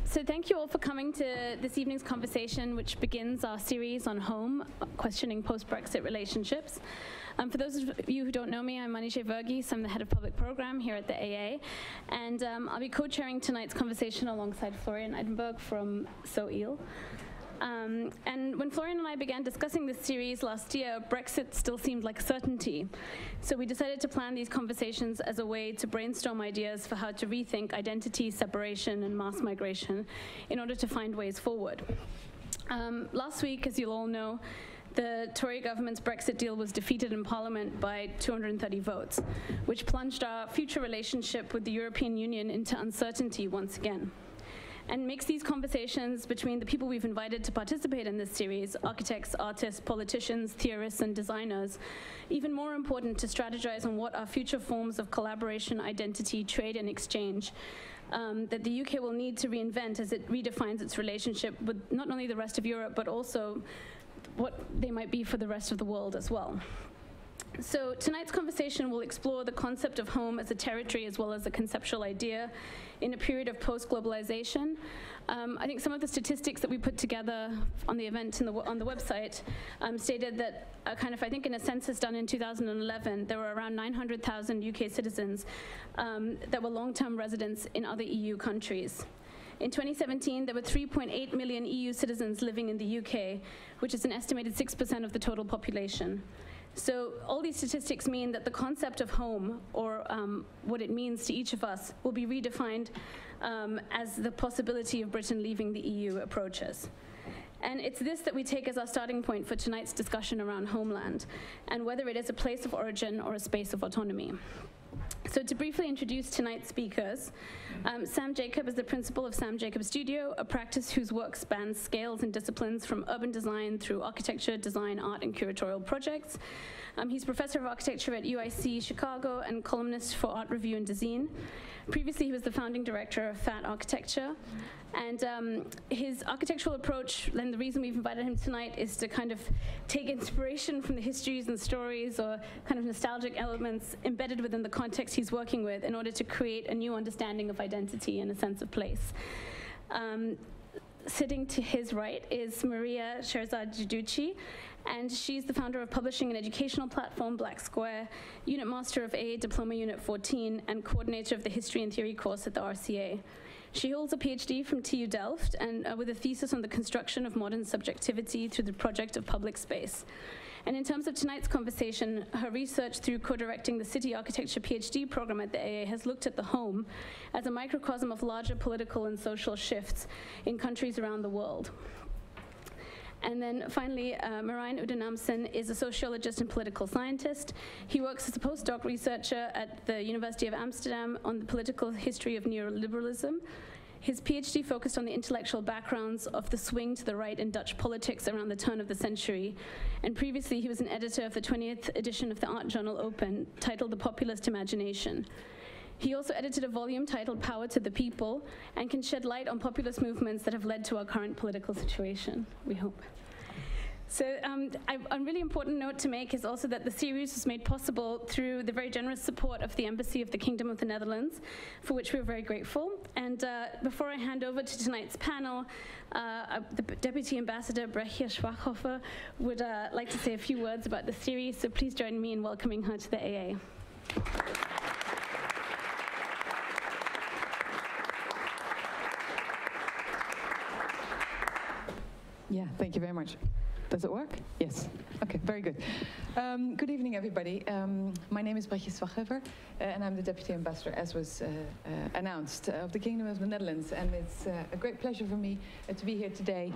So thank you all for coming to this evening's conversation, which begins our series on home, questioning post-Brexit relationships. For those of you who don't know me, I'm Manijeh Verghese. I'm the head of public program here at the AA, and I'll be co-chairing tonight's conversation alongside Florian Eidenberg from SOIL. And when Florian and I began discussing this series last year, Brexit still seemed like a certainty. So we decided to plan these conversations as a way to brainstorm ideas for how to rethink identity, separation, and mass migration in order to find ways forward. Last week, as you'll all know, the Tory government's Brexit deal was defeated in Parliament by 230 votes, which plunged our future relationship with the European Union into uncertainty once again, and makes these conversations between the people we've invited to participate in this series, architects, artists, politicians, theorists, and designers, even more important to strategize on what are future forms of collaboration, identity, trade, and exchange that the UK will need to reinvent as it redefines its relationship with not only the rest of Europe, but also what they might be for the rest of the world as well. So tonight's conversation will explore the concept of home as a territory as well as a conceptual idea in a period of post-globalization. I think some of the statistics that we put together on the event on the website stated that I think in a census done in 2011, there were around 900,000 UK citizens that were long-term residents in other EU countries. In 2017, there were 3.8 million EU citizens living in the UK, which is an estimated 6% of the total population. So all these statistics mean that the concept of home, or what it means to each of us, will be redefined as the possibility of Britain leaving the EU approaches. And it's this that we take as our starting point for tonight's discussion around Homeland, and whether it is a place of origin or a space of autonomy. So to briefly introduce tonight's speakers, Sam Jacob is the principal of Sam Jacob Studio, a practice whose work spans scales and disciplines from urban design through architecture, design, art, and curatorial projects. He's professor of architecture at UIC Chicago and columnist for Art Review and Design. Previously, he was the founding director of Fat Architecture. And his architectural approach, and the reason we've invited him tonight, is to kind of take inspiration from the histories and stories or kind of nostalgic elements embedded within the context he's working with in order to create a new understanding of identity and a sense of place. Sitting to his right is Shéhérazade Giudici, and she's the founder of publishing and educational platform Black Square, unit master of AA Diploma Unit 14, and coordinator of the History and Theory course at the RCA. She holds a PhD from TU Delft and with a thesis on the construction of modern subjectivity through the project of public space. And in terms of tonight's conversation, her research through co-directing the City Architecture PhD program at the AA has looked at the home as a microcosm of larger political and social shifts in countries around the world. And then finally, Merijn Oudenampsen is a sociologist and political scientist. He works as a postdoc researcher at the University of Amsterdam on the political history of neoliberalism. His PhD focused on the intellectual backgrounds of the swing to the right in Dutch politics around the turn of the century. And previously, he was an editor of the 20th edition of the art journal Open, titled The Populist Imagination. He also edited a volume titled Power to the People, and can shed light on populist movements that have led to our current political situation, we hope. So a really important note to make is also that the series was made possible through the very generous support of the Embassy of the Kingdom of the Netherlands, for which we're very grateful. And before I hand over to tonight's panel, the Deputy Ambassador Brechtje Schwachhofer would like to say a few words about the series, so please join me in welcoming her to the AA. Yeah, thank you very much. Does it work? Yes. Okay, very good. Good evening, everybody. My name is Brechtje Schwachhofer, and I'm the Deputy Ambassador, as was announced, of the Kingdom of the Netherlands. And it's a great pleasure for me to be here today,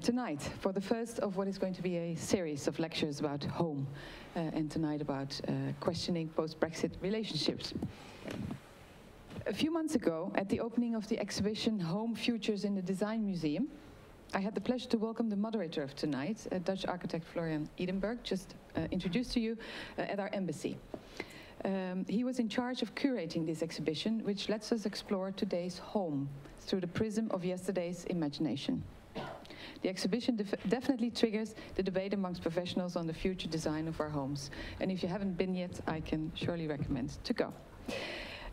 tonight, for the first of what is going to be a series of lectures about home, and tonight about questioning post-Brexit relationships. A few months ago, at the opening of the exhibition Home Futures in the Design Museum, I had the pleasure to welcome the moderator of tonight, Dutch architect Florian Eidenberg, just introduced to you at our embassy. He was in charge of curating this exhibition, which lets us explore today's home through the prism of yesterday's imagination. The exhibition definitely triggers the debate amongst professionals on the future design of our homes. And if you haven't been yet, I can surely recommend to go.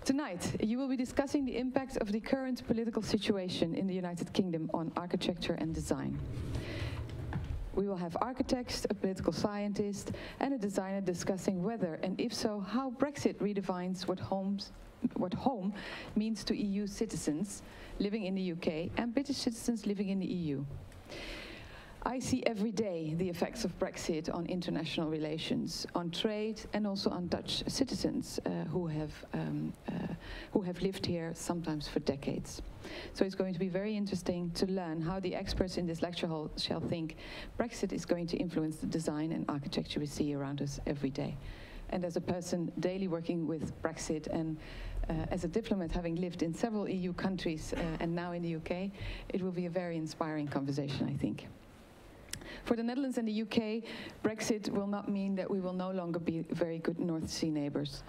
Tonight, you will be discussing the impact of the current political situation in the United Kingdom on architecture and design. We will have architects, a political scientist, and a designer discussing whether, and if so, how Brexit redefines what home means to EU citizens living in the UK and British citizens living in the EU. I see every day the effects of Brexit on international relations, on trade, and also on Dutch citizens who have lived here sometimes for decades. So it's going to be very interesting to learn how the experts in this lecture hall shall think Brexit is going to influence the design and architecture we see around us every day. And as a person daily working with Brexit and as a diplomat having lived in several EU countries and now in the UK, it will be a very inspiring conversation, I think. For the Netherlands and the UK, Brexit will not mean that we will no longer be very good North Sea neighbours.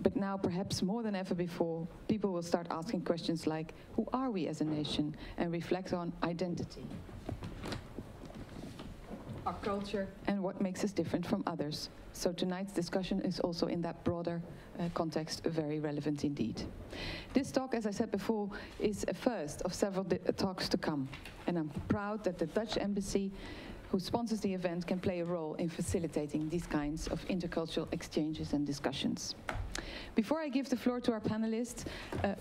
But now, perhaps more than ever before, people will start asking questions like, who are we as a nation? And reflect on identity, our culture, and what makes us different from others. So tonight's discussion is also in that broader context very relevant indeed. This talk, as I said before, is a first of several talks to come. And I'm proud that the Dutch embassy, who sponsors the event, can play a role in facilitating these kinds of intercultural exchanges and discussions. Before I give the floor to our panelists,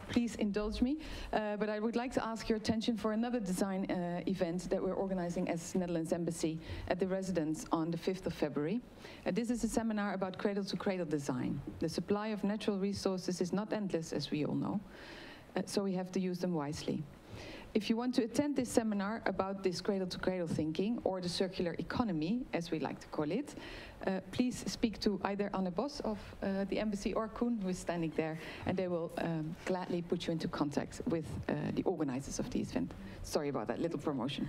please indulge me, but I would like to ask your attention for another design event that we're organizing as Netherlands Embassy at the Residence on the 5th of February. This is a seminar about cradle-to-cradle design. The supply of natural resources is not endless, as we all know, so we have to use them wisely. If you want to attend this seminar about this cradle-to-cradle thinking, or the circular economy, as we like to call it, please speak to either Anne Bos of the embassy or Koen, who is standing there, and they will gladly put you into contact with the organizers of the event. Sorry about that little promotion.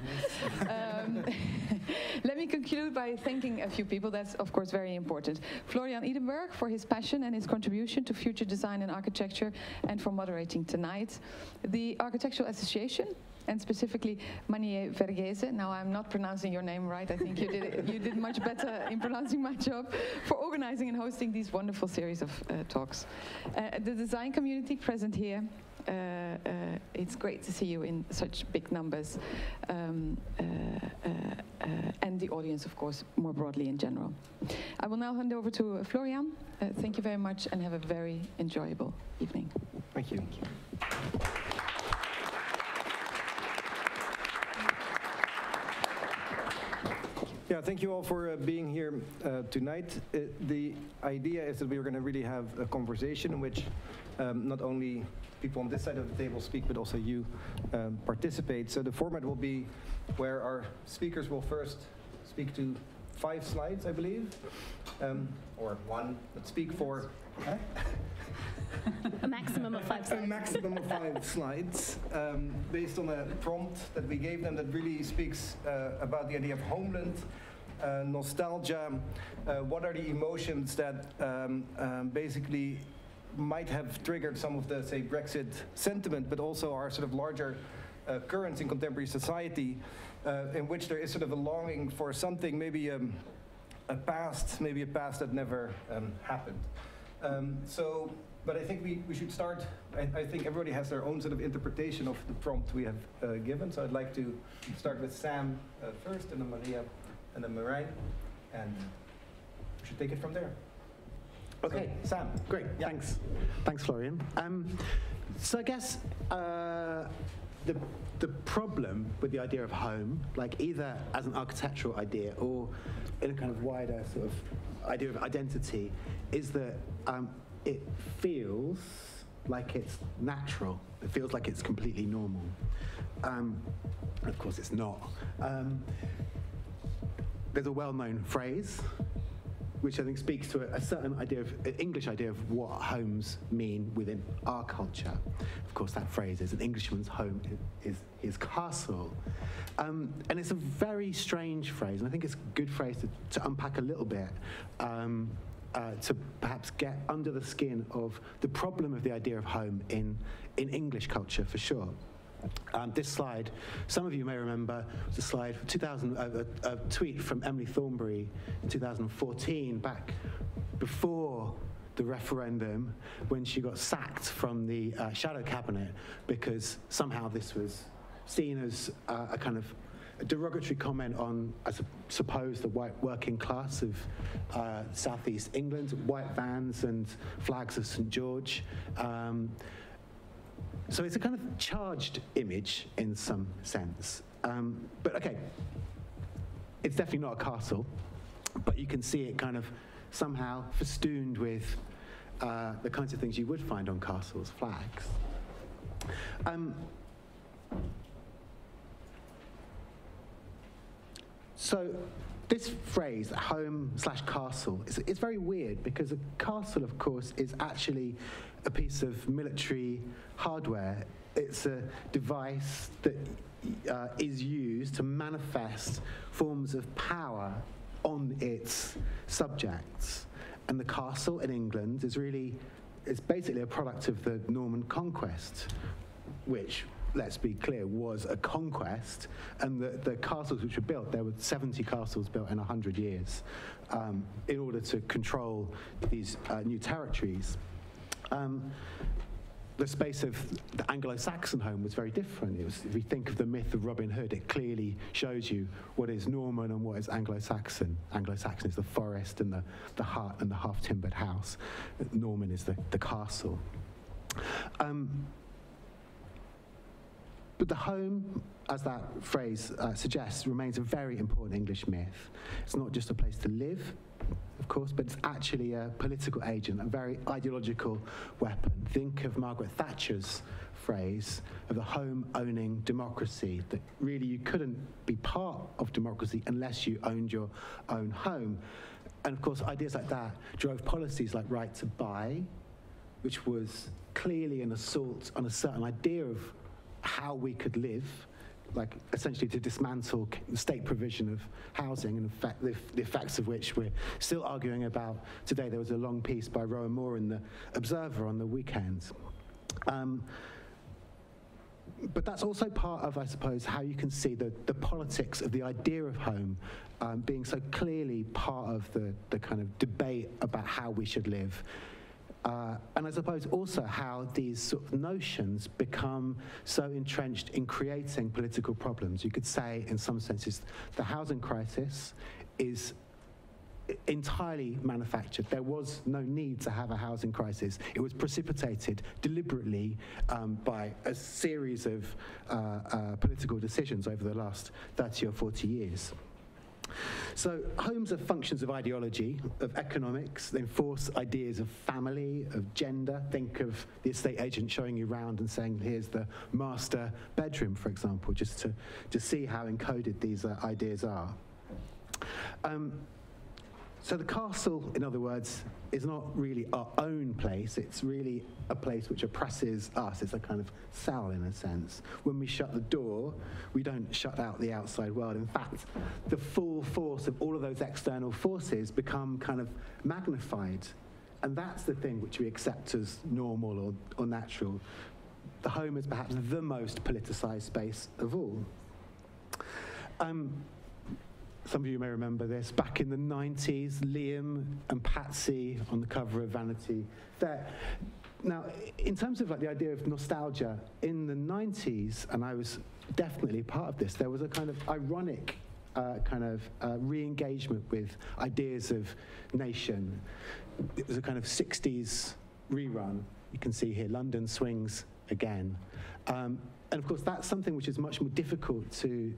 Let me conclude by thanking a few people. That's, of course, very important. Florian Idenberg for his passion and his contribution to future design and architecture, and for moderating tonight. The Architectural Association, and specifically Merijn Oudenampsen. Now I'm not pronouncing your name right. I think you did much better in pronouncing my job, for organizing and hosting these wonderful series of talks. The design community present here. It's great to see you in such big numbers, and the audience, of course, more broadly in general. I will now hand over to Florian. Thank you very much, and have a very enjoyable evening. Thank you. Thank you. Yeah, thank you all for being here tonight. The idea is that we are going to really have a conversation in which not only people on this side of the table speak, but also you participate. So the format will be where our speakers will first speak to 5 slides, I believe, or 1, but speak for... A maximum of 5 slides. A maximum of 5 slides, based on a prompt that we gave them that really speaks about the idea of homeland, nostalgia, what are the emotions that basically might have triggered some of the, say, Brexit sentiment, but also our sort of larger currents in contemporary society, in which there is sort of a longing for something, maybe a past that never happened. But I think we should start. I think everybody has their own sort of interpretation of the prompt we have given. So I'd like to start with Sam first, and then Maria, and then Merijn, and we should take it from there. Okay, so, Sam. Great. Yeah. Thanks, Florian. So I guess the problem with the idea of home, like either as an architectural idea or in a kind of wider sort of idea of identity, is that it feels like it's natural. It feels like it's completely normal. Of course, it's not. There's a well-known phrase, which I think speaks to a certain idea of, an English idea of what homes mean within our culture. Of course, that phrase is, an Englishman's home is his castle. And it's a very strange phrase, and I think it's a good phrase to unpack a little bit, to perhaps get under the skin of the problem of the idea of home in English culture, for sure. This slide, some of you may remember, was a slide from 2000, a tweet from Emily Thornberry in 2014, back before the referendum when she got sacked from the shadow cabinet because somehow this was seen as a kind of a derogatory comment on, I suppose, the white working class of southeast England, white vans and flags of St. George. So it's a kind of charged image in some sense. But okay, it's definitely not a castle, but you can see it kind of somehow festooned with the kinds of things you would find on castles, flags. So this phrase, home/castle, is very weird because a castle, of course, is actually a piece of military hardware. It's a device that is used to manifest forms of power on its subjects. And the castle in England is basically a product of the Norman conquest, which, let's be clear, was a conquest. And the castles which were built, there were 70 castles built in 100 years in order to control these new territories. The space of the Anglo-Saxon home was very different. If you think of the myth of Robin Hood, it clearly shows you what is Norman and what is Anglo-Saxon. Anglo-Saxon is the forest and the hut and the half-timbered house. Norman is the castle. But the home, as that phrase suggests, remains a very important English myth. It's not just a place to live, of course, but it's actually a political agent, a very ideological weapon. Think of Margaret Thatcher's phrase of the home-owning democracy, that really you couldn't be part of democracy unless you owned your own home. And of course, ideas like that drove policies like right to buy, which was clearly an assault on a certain idea of how we could live, like essentially to dismantle state provision of housing, and in fact, the effects of which we're still arguing about today. There was a long piece by Rowan Moore in the Observer on the weekend. But that's also part of, I suppose, how you can see the politics of the idea of home being so clearly part of the kind of debate about how we should live. And I suppose also how these sort of notions become so entrenched in creating political problems. You could say, in some senses, the housing crisis is entirely manufactured. There was no need to have a housing crisis. It was precipitated deliberately by a series of political decisions over the last 30 or 40 years. So homes are functions of ideology, of economics. They enforce ideas of family, of gender. Think of the estate agent showing you around and saying, here's the master bedroom, for example, just to see how encoded these ideas are. So the castle, in other words, is not really our own place. It's really a place which oppresses us. It's a kind of cell, in a sense. When we shut the door, we don't shut out the outside world. In fact, the full force of all of those external forces become kind of magnified. And that's the thing which we accept as normal or natural. The home is perhaps the most politicized space of all. Some of you may remember this. Back in the 90s, Liam and Patsy on the cover of Vanity Fair. Now, in terms of like the idea of nostalgia, in the 90s, and I was definitely part of this, there was a kind of ironic re-engagement with ideas of nation. It was a kind of 60s rerun. You can see here, London Swings Again. And of course, that's something which is much more difficult to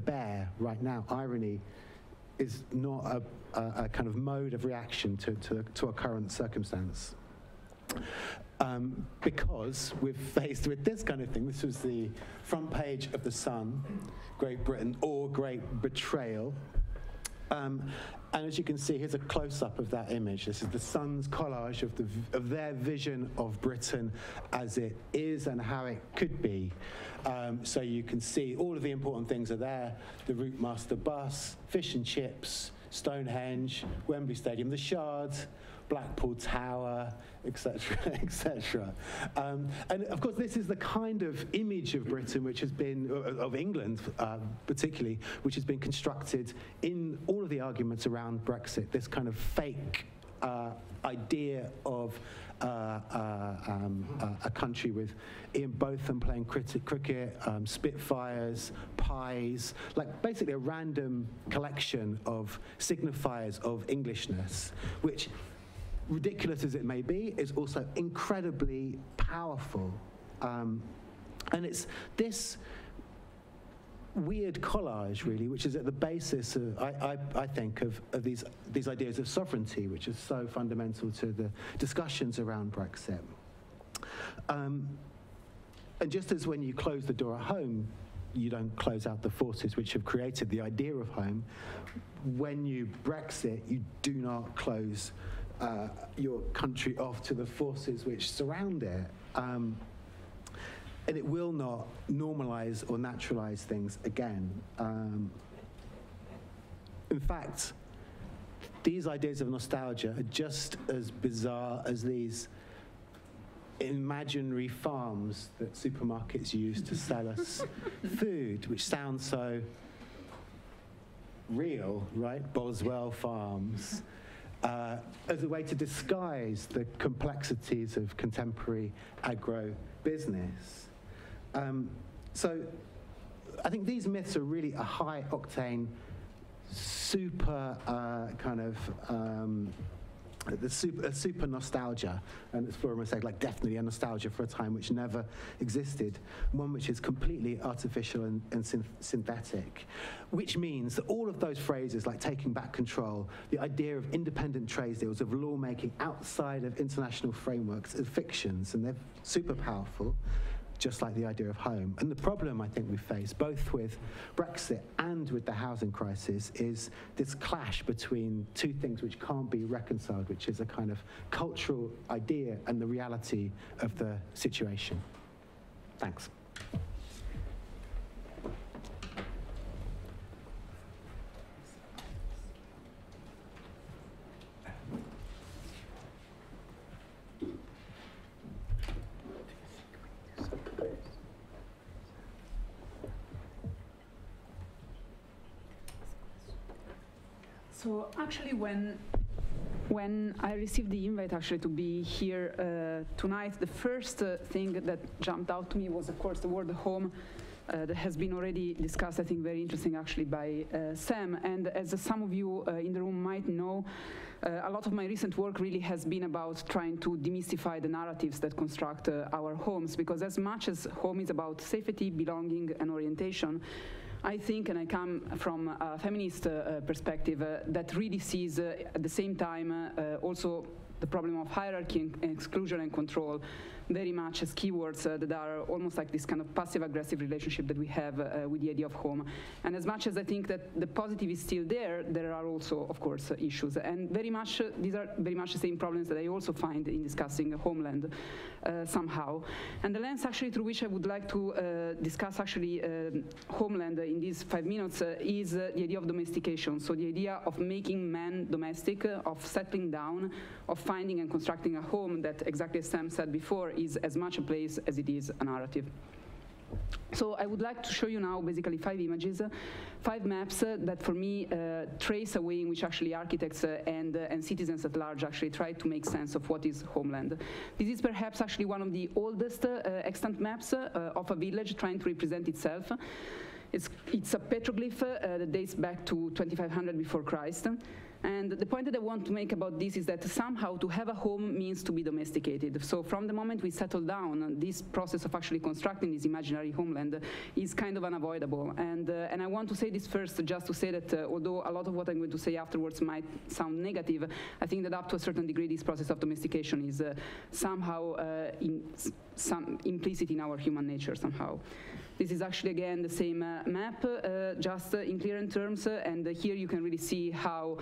bear right now. Irony is not a kind of mode of reaction to a current circumstance. Because we're faced with this kind of thing. This was the front page of The Sun, Great Britain or Great Betrayal. And as you can see, here's a close-up of that image. This is the Sun's collage of their vision of Britain as it is and how it could be. So you can see all of the important things are there. The Routemaster bus, fish and chips, Stonehenge, Wembley Stadium, the Shard, Blackpool Tower, etc., etc. And of course, this is the kind of image of Britain which has been, of England particularly, which has been constructed in all of the arguments around Brexit, this kind of fake idea of a country with Ian Botham playing cricket, Spitfires, pies, like basically a random collection of signifiers of Englishness, which, ridiculous as it may be, is also incredibly powerful. And it's this weird collage, really, which is at the basis, of, I think, of these ideas of sovereignty, which is so fundamental to the discussions around Brexit. And just as when you close the door at home, you don't close out the forces which have created the idea of home, when you Brexit, you do not close your country off to the forces which surround it. And it will not normalize or naturalize things again. In fact, these ideas of nostalgia are just as bizarre as these imaginary farms that supermarkets use to sell us food, which sounds so real, right? Boswell Farms. As a way to disguise the complexities of contemporary agro-business. So I think these myths are really a high-octane, super kind of a super nostalgia, and as Flora said, like definitely a nostalgia for a time which never existed, one which is completely artificial and synthetic, which means that all of those phrases like taking back control, the idea of independent trade deals, of lawmaking outside of international frameworks, are fictions, and they're super powerful, just like the idea of home. And the problem I think we face, both with Brexit and with the housing crisis, is this clash between two things which can't be reconciled, which is a kind of cultural idea and the reality of the situation. Thanks. So actually, when I received the invite actually to be here tonight, the first thing that jumped out to me was, of course, the word home. That has been already discussed, I think, very interesting actually by Sam. And as some of you in the room might know, a lot of my recent work really has been about trying to demystify the narratives that construct our homes, because as much as home is about safety, belonging, and orientation, I think, and I come from a feminist perspective, that really sees at the same time also the problem of hierarchy and exclusion and control very much as keywords that are almost like this kind of passive-aggressive relationship that we have with the idea of home. And as much as I think that the positive is still there, there are also, of course, issues. And very much, these are very much the same problems that I also find in discussing Homeland somehow. And the lens actually through which I would like to discuss actually Homeland in these 5 minutes is the idea of domestication. So the idea of making man domestic, of settling down, of finding and constructing a home that, exactly as Sam said before, is as much a place as it is a narrative. So I would like to show you now basically 5 images, 5 maps that for me trace a way in which actually architects and citizens at large actually try to make sense of what is Homeland. This is perhaps actually one of the oldest extant maps of a village trying to represent itself. It's a petroglyph that dates back to 2500 before Christ. And the point that I want to make about this is that somehow to have a home means to be domesticated. So from the moment we settle down, this process of actually constructing this imaginary homeland is kind of unavoidable. And I want to say this first just to say that although a lot of what I'm going to say afterwards might sound negative, I think that up to a certain degree this process of domestication is somehow implicit in our human nature somehow. This is actually, again, the same map, just in clearer terms, and here you can really see how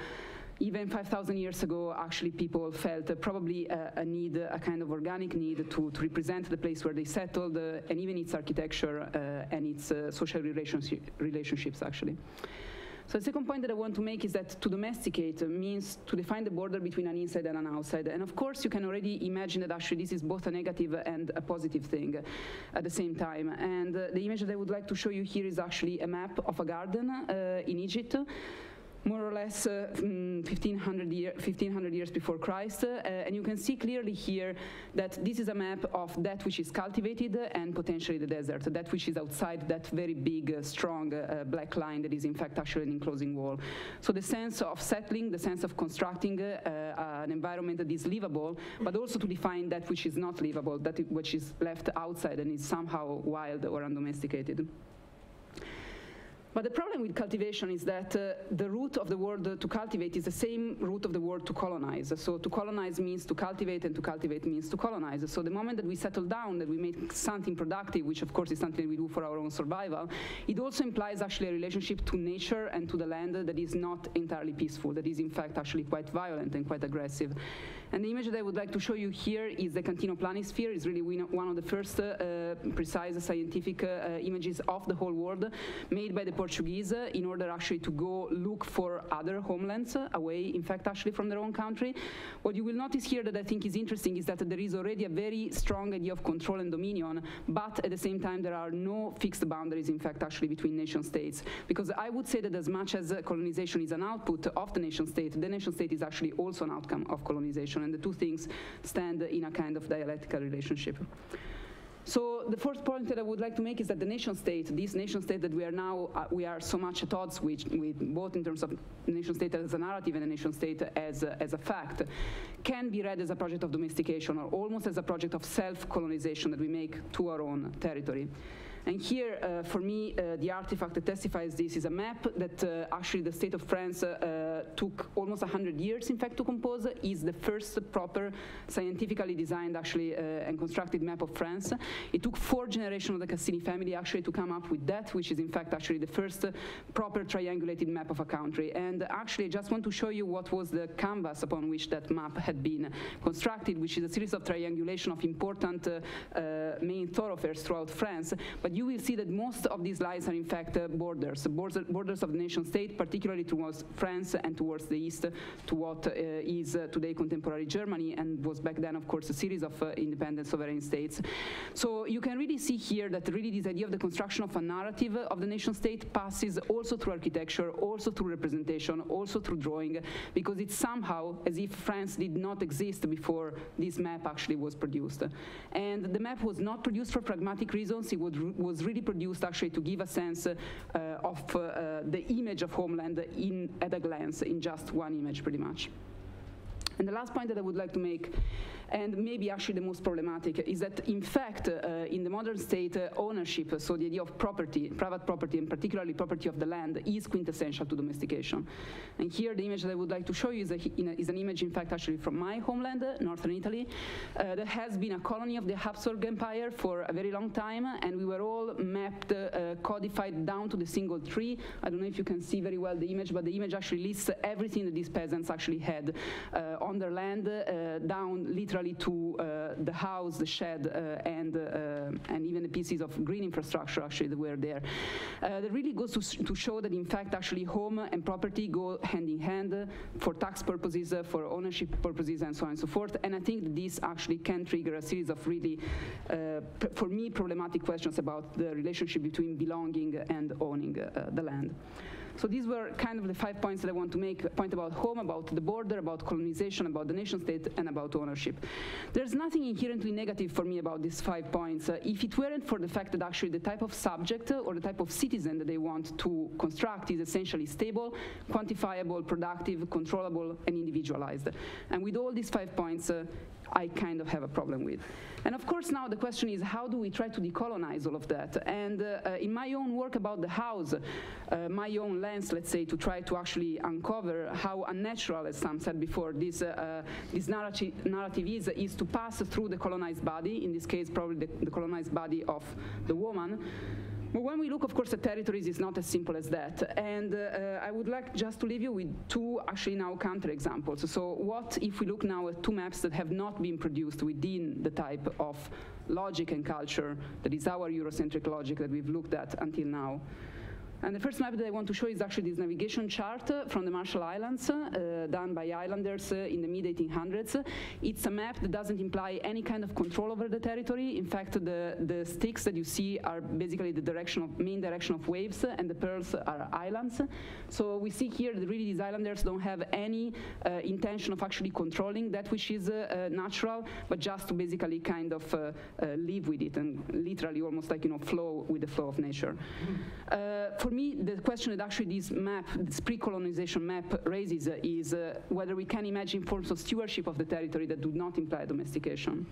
even 5,000 years ago, actually people felt probably a need, a kind of organic need to represent the place where they settled, and even its architecture and its social relationships, actually. So the second point that I want to make is that to domesticate means to define the border between an inside and an outside. And of course, you can already imagine that actually this is both a negative and a positive thing at the same time. And the image that I would like to show you here is actually a map of a garden in Egypt. more or less 1500 years before Christ. And you can see clearly here that this is a map of that which is cultivated and potentially the desert, that which is outside that very big, strong black line that is in fact actually an enclosing wall. So the sense of settling, the sense of constructing an environment that is livable, but also to define that which is not livable, that which is left outside and is somehow wild or undomesticated. But the problem with cultivation is that the root of the word to cultivate is the same root of the word to colonize. So to colonize means to cultivate, and to cultivate means to colonize. So the moment that we settle down, that we make something productive, which of course is something we do for our own survival, it also implies actually a relationship to nature and to the land that is not entirely peaceful, that is in fact actually quite violent and quite aggressive. And the image that I would like to show you here is the Cantino planisphere. It's really one of the first precise scientific images of the whole world, made by the Portuguese in order actually to go look for other homelands away, in fact, actually from their own country. What you will notice here that I think is interesting is that there is already a very strong idea of control and dominion, but at the same time there are no fixed boundaries, in fact, actually between nation states. Because I would say that as much as colonization is an output of the nation state is actually also an outcome of colonization, and the two things stand in a kind of dialectical relationship. So the first point that I would like to make is that the nation state, this nation state that we are now, we are so much at odds with both in terms of nation state as a narrative and a nation state as a fact, can be read as a project of domestication or almost as a project of self-colonization that we make to our own territory. And here, for me, the artifact that testifies this is a map that actually the state of France took almost 100 years, in fact, to compose. Is the first proper scientifically designed, actually, and constructed map of France. It took 4 generations of the Cassini family, actually, to come up with that, which is, in fact, actually the first proper triangulated map of a country. And actually, I just want to show you what was the canvas upon which that map had been constructed, which is a series of triangulation of important main thoroughfares throughout France. But you will see that most of these lines are in fact borders of the nation state, particularly towards France and towards the east, to what is today contemporary Germany, and was back then, of course, a series of independent sovereign states. So you can really see here that really this idea of the construction of a narrative of the nation state passes also through architecture, also through representation, also through drawing, because it's somehow as if France did not exist before this map actually was produced. And the map was not produced for pragmatic reasons. It was really produced actually to give a sense of the image of Homeland at a glance, in just one image pretty much. And the last point that I would like to make, and maybe actually the most problematic, is that in fact in the modern state ownership, so the idea of property, private property, and particularly property of the land, is quintessential to domestication. And here the image that I would like to show you is an image, in fact, actually from my homeland, northern Italy, that has been a colony of the Habsburg Empire for a very long time, and we were all mapped, codified down to the single tree. I don't know if you can see very well the image, but the image actually lists everything that these peasants actually had on their land, down literally to the house, the shed, and even the pieces of green infrastructure actually that were there. That really goes to show that in fact actually home and property go hand in hand for tax purposes, for ownership purposes, and so on and so forth. And I think that this actually can trigger a series of really, for me, problematic questions about the relationship between belonging and owning the land. So these were kind of the 5 points that I want to make: a point about home, about the border, about colonization, about the nation state, and about ownership. There's nothing inherently negative for me about these 5 points. If it weren't for the fact that actually the type of subject or the type of citizen that they want to construct is essentially stable, quantifiable, productive, controllable, and individualized. And with all these 5 points, I kind of have a problem with. And of course now the question is, how do we try to decolonize all of that? And in my own work about the house, my own lens, let's say, to try to actually uncover how unnatural, as some said before, this narrative is to pass through the colonized body, in this case probably the colonized body of the woman. But when we look, of course, at territories, it's not as simple as that. And I would like just to leave you with 2 actually now counterexamples. So what if we look now at 2 maps that have not been produced within the type of logic and culture that is our Eurocentric logic that we've looked at until now? And the first map that I want to show is actually this navigation chart from the Marshall Islands, done by islanders in the mid-1800s. It's a map that doesn't imply any kind of control over the territory. In fact, the sticks that you see are basically the main direction of waves, and the pearls are islands. So we see here that really these islanders don't have any intention of actually controlling that which is natural, but just to basically kind of live with it and literally almost like, flow with the flow of nature. For me, the question that actually this map, this pre-colonization map raises is whether we can imagine forms of stewardship of the territory that do not imply domestication.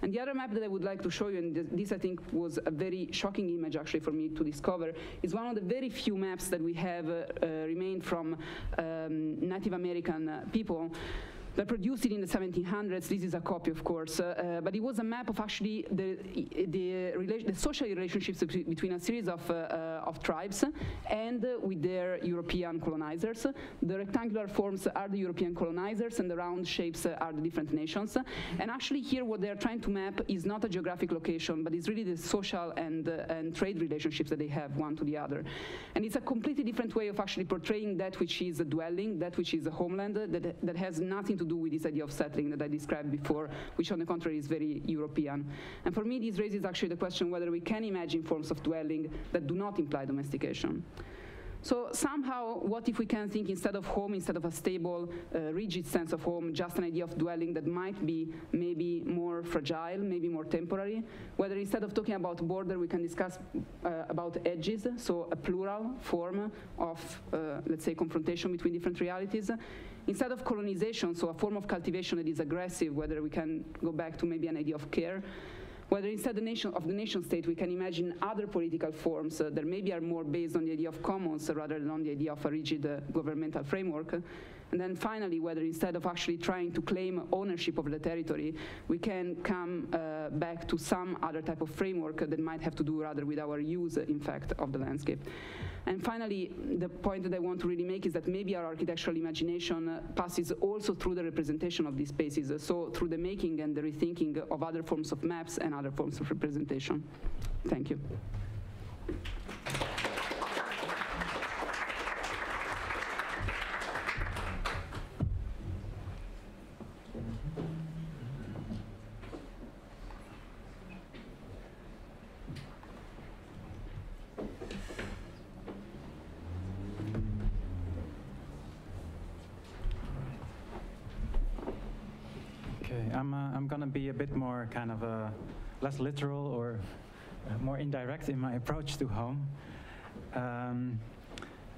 And the other map that I would like to show you, and this I think was a very shocking image actually for me to discover, is one of the very few maps that we have remained from Native American people. They produced it in the 1700s. This is a copy, of course, but it was a map of actually the social relationships between a series of tribes and with their European colonizers. The rectangular forms are the European colonizers, and the round shapes are the different nations. And actually here what they're trying to map is not a geographic location, but it's really the social and trade relationships that they have one to the other. And it's a completely different way of actually portraying that which is a dwelling, that which is a homeland, that has nothing to do with this idea of settling that I described before, which on the contrary is very European. And for me, this raises actually the question whether we can imagine forms of dwelling that do not imply domestication. So somehow, what if we can think instead of home, instead of a stable, rigid sense of home, just an idea of dwelling that might be maybe more fragile, maybe more temporary? Whether instead of talking about border, we can discuss about edges, so a plural form of, let's say, confrontation between different realities. Instead of colonization, so a form of cultivation that is aggressive, whether we can go back to maybe an idea of care. Whether instead of the nation state, we can imagine other political forms that maybe are more based on the idea of commons rather than on the idea of a rigid governmental framework. And then finally, whether instead of actually trying to claim ownership of the territory, we can come back to some other type of framework that might have to do rather with our use, in fact, of the landscape. And finally, the point that I want to really make is that maybe our architectural imagination passes also through the representation of these spaces, so through the making and the rethinking of other forms of maps and other forms of representation. Thank you. I'm going to be a bit more kind of less literal or more indirect in my approach to home. And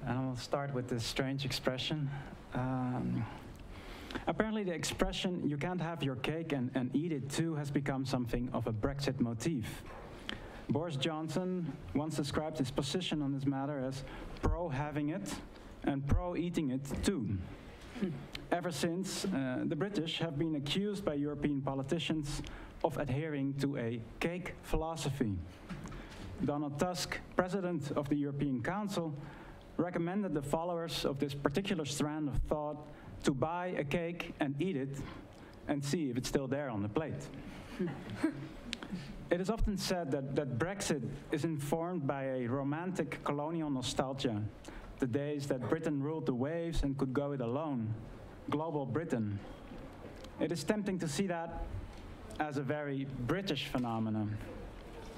I'll start with this strange expression. Apparently the expression, "you can't have your cake and eat it too," has become something of a Brexit motif. Boris Johnson once described his position on this matter as pro-having it and pro-eating it too. Ever since, the British have been accused by European politicians of adhering to a cake philosophy. Donald Tusk, president of the European Council, recommended the followers of this particular strand of thought to buy a cake and eat it and see if it's still there on the plate. It is often said that Brexit is informed by a romantic colonial nostalgia, the days that Britain ruled the waves and could go it alone, global Britain. It is tempting to see that as a very British phenomenon.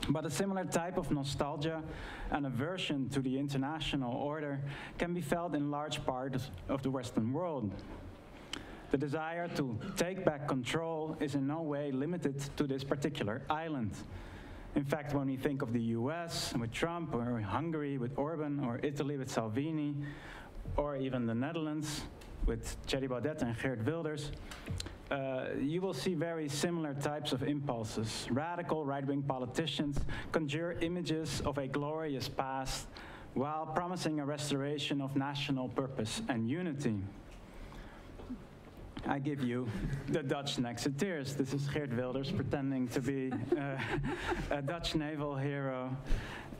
But a similar type of nostalgia and aversion to the international order can be felt in large parts of the Western world. The desire to take back control is in no way limited to this particular island. In fact, when we think of the US with Trump, or Hungary with Orban, or Italy with Salvini, or even the Netherlands with Thierry Baudet and Geert Wilders, you will see very similar types of impulses. Radical right-wing politicians conjure images of a glorious past while promising a restoration of national purpose and unity. I give you the Dutch Nexiteers. This is Geert Wilders pretending to be a Dutch naval hero.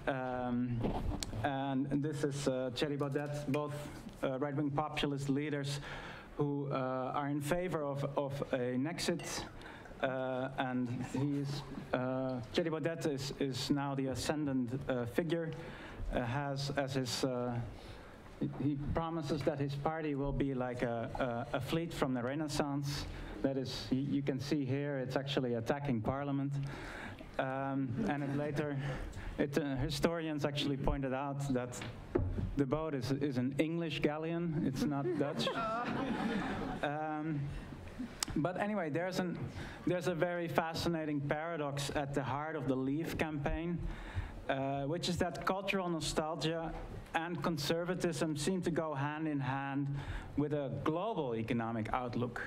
And this is Thierry Baudet, both right-wing populist leaders who are in favor of a Nexit. And Thierry Baudet is now the ascendant figure. has as his, he promises that his party will be like a fleet from the Renaissance. That is, you can see here, it's actually attacking Parliament. And then later, historians actually pointed out that the boat is an English galleon, it's not Dutch. But anyway, there's a very fascinating paradox at the heart of the Leave campaign, which is that cultural nostalgia and conservatism seem to go hand in hand with a global economic outlook,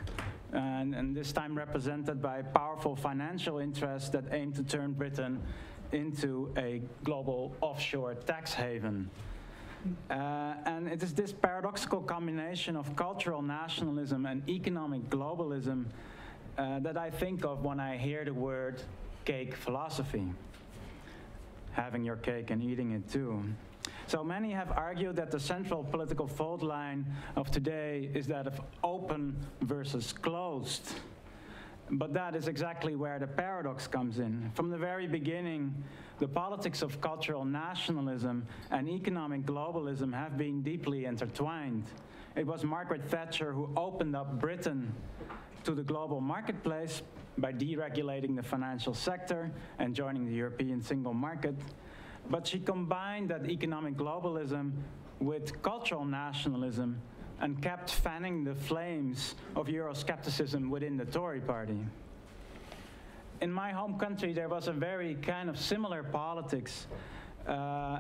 and this time represented by powerful financial interests that aim to turn Britain into a global offshore tax haven. And it is this paradoxical combination of cultural nationalism and economic globalism that I think of when I hear the word cake philosophy. Having your cake and eating it too. So many have argued that the central political fault line of today is that of open versus closed. But that is exactly where the paradox comes in. From the very beginning, the politics of cultural nationalism and economic globalism have been deeply intertwined. It was Margaret Thatcher who opened up Britain to the global marketplace by deregulating the financial sector and joining the European single market. But she combined that economic globalism with cultural nationalism and kept fanning the flames of Euroscepticism within the Tory party. In my home country, there was a very kind of similar politics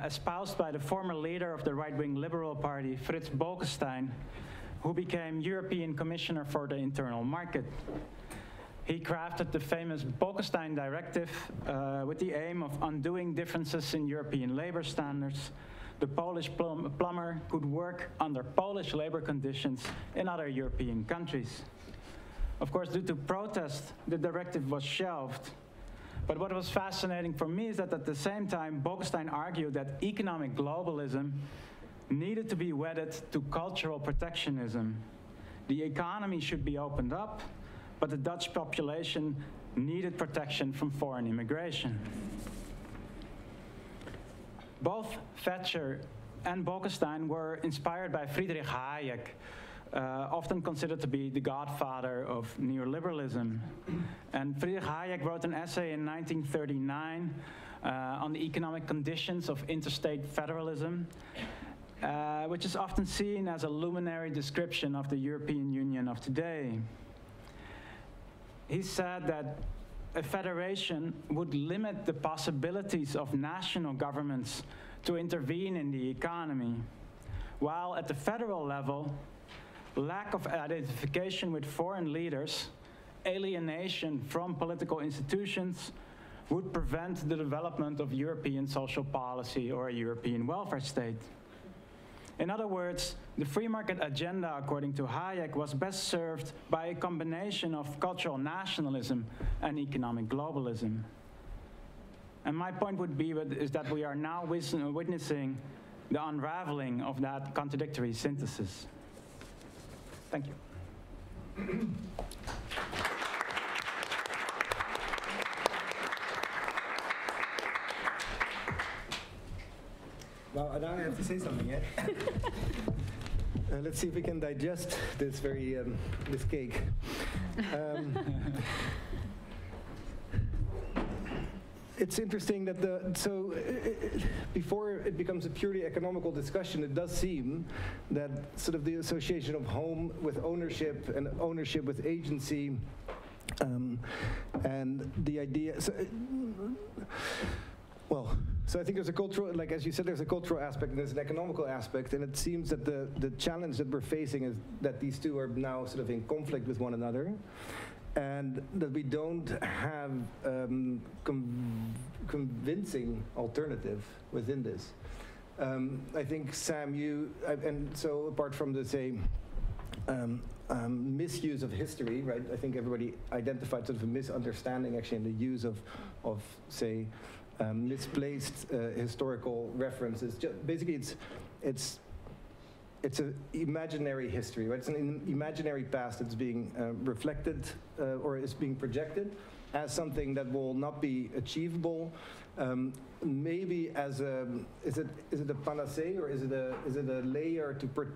espoused by the former leader of the right-wing Liberal Party, Frits Bolkestein, who became European Commissioner for the Internal Market. He crafted the famous Bolkestein Directive with the aim of undoing differences in European labor standards. The Polish plumber could work under Polish labor conditions in other European countries. Of course, due to protest, the directive was shelved. But what was fascinating for me is that at the same time, Bolkestein argued that economic globalism needed to be wedded to cultural protectionism. The economy should be opened up, but the Dutch population needed protection from foreign immigration. Both Thatcher and Bolkestein were inspired by Friedrich Hayek, often considered to be the godfather of neoliberalism. And Friedrich Hayek wrote an essay in 1939 on the economic conditions of interstate federalism, which is often seen as a luminary description of the European Union of today. He said that a federation would limit the possibilities of national governments to intervene in the economy, while at the federal level, lack of identification with foreign leaders, alienation from political institutions, would prevent the development of European social policy or a European welfare state. In other words, the free market agenda, according to Hayek, was best served by a combination of cultural nationalism and economic globalism. And my point would be is that we are now witnessing the unraveling of that contradictory synthesis. Thank you. Well, now I have to say something, yeah? Let's see if we can digest this this cake. It's interesting that before it becomes a purely economical discussion, it does seem that sort of the association of home with ownership and ownership with agency, and the idea. So I think there's a cultural, like as you said, there's a cultural aspect and there's an economical aspect, and it seems that the challenge that we're facing is that these two are now sort of in conflict with one another, and that we don't have convincing alternative within this. I think, Sam, and so apart from the, say, misuse of history, right? I think everybody identified sort of a misunderstanding actually in the use of say, misplaced historical references. Basically, it's an imaginary history, right? It's an imaginary past that's being reflected or is being projected as something that will not be achievable Maybe as a, is it a panacea, or is it a layer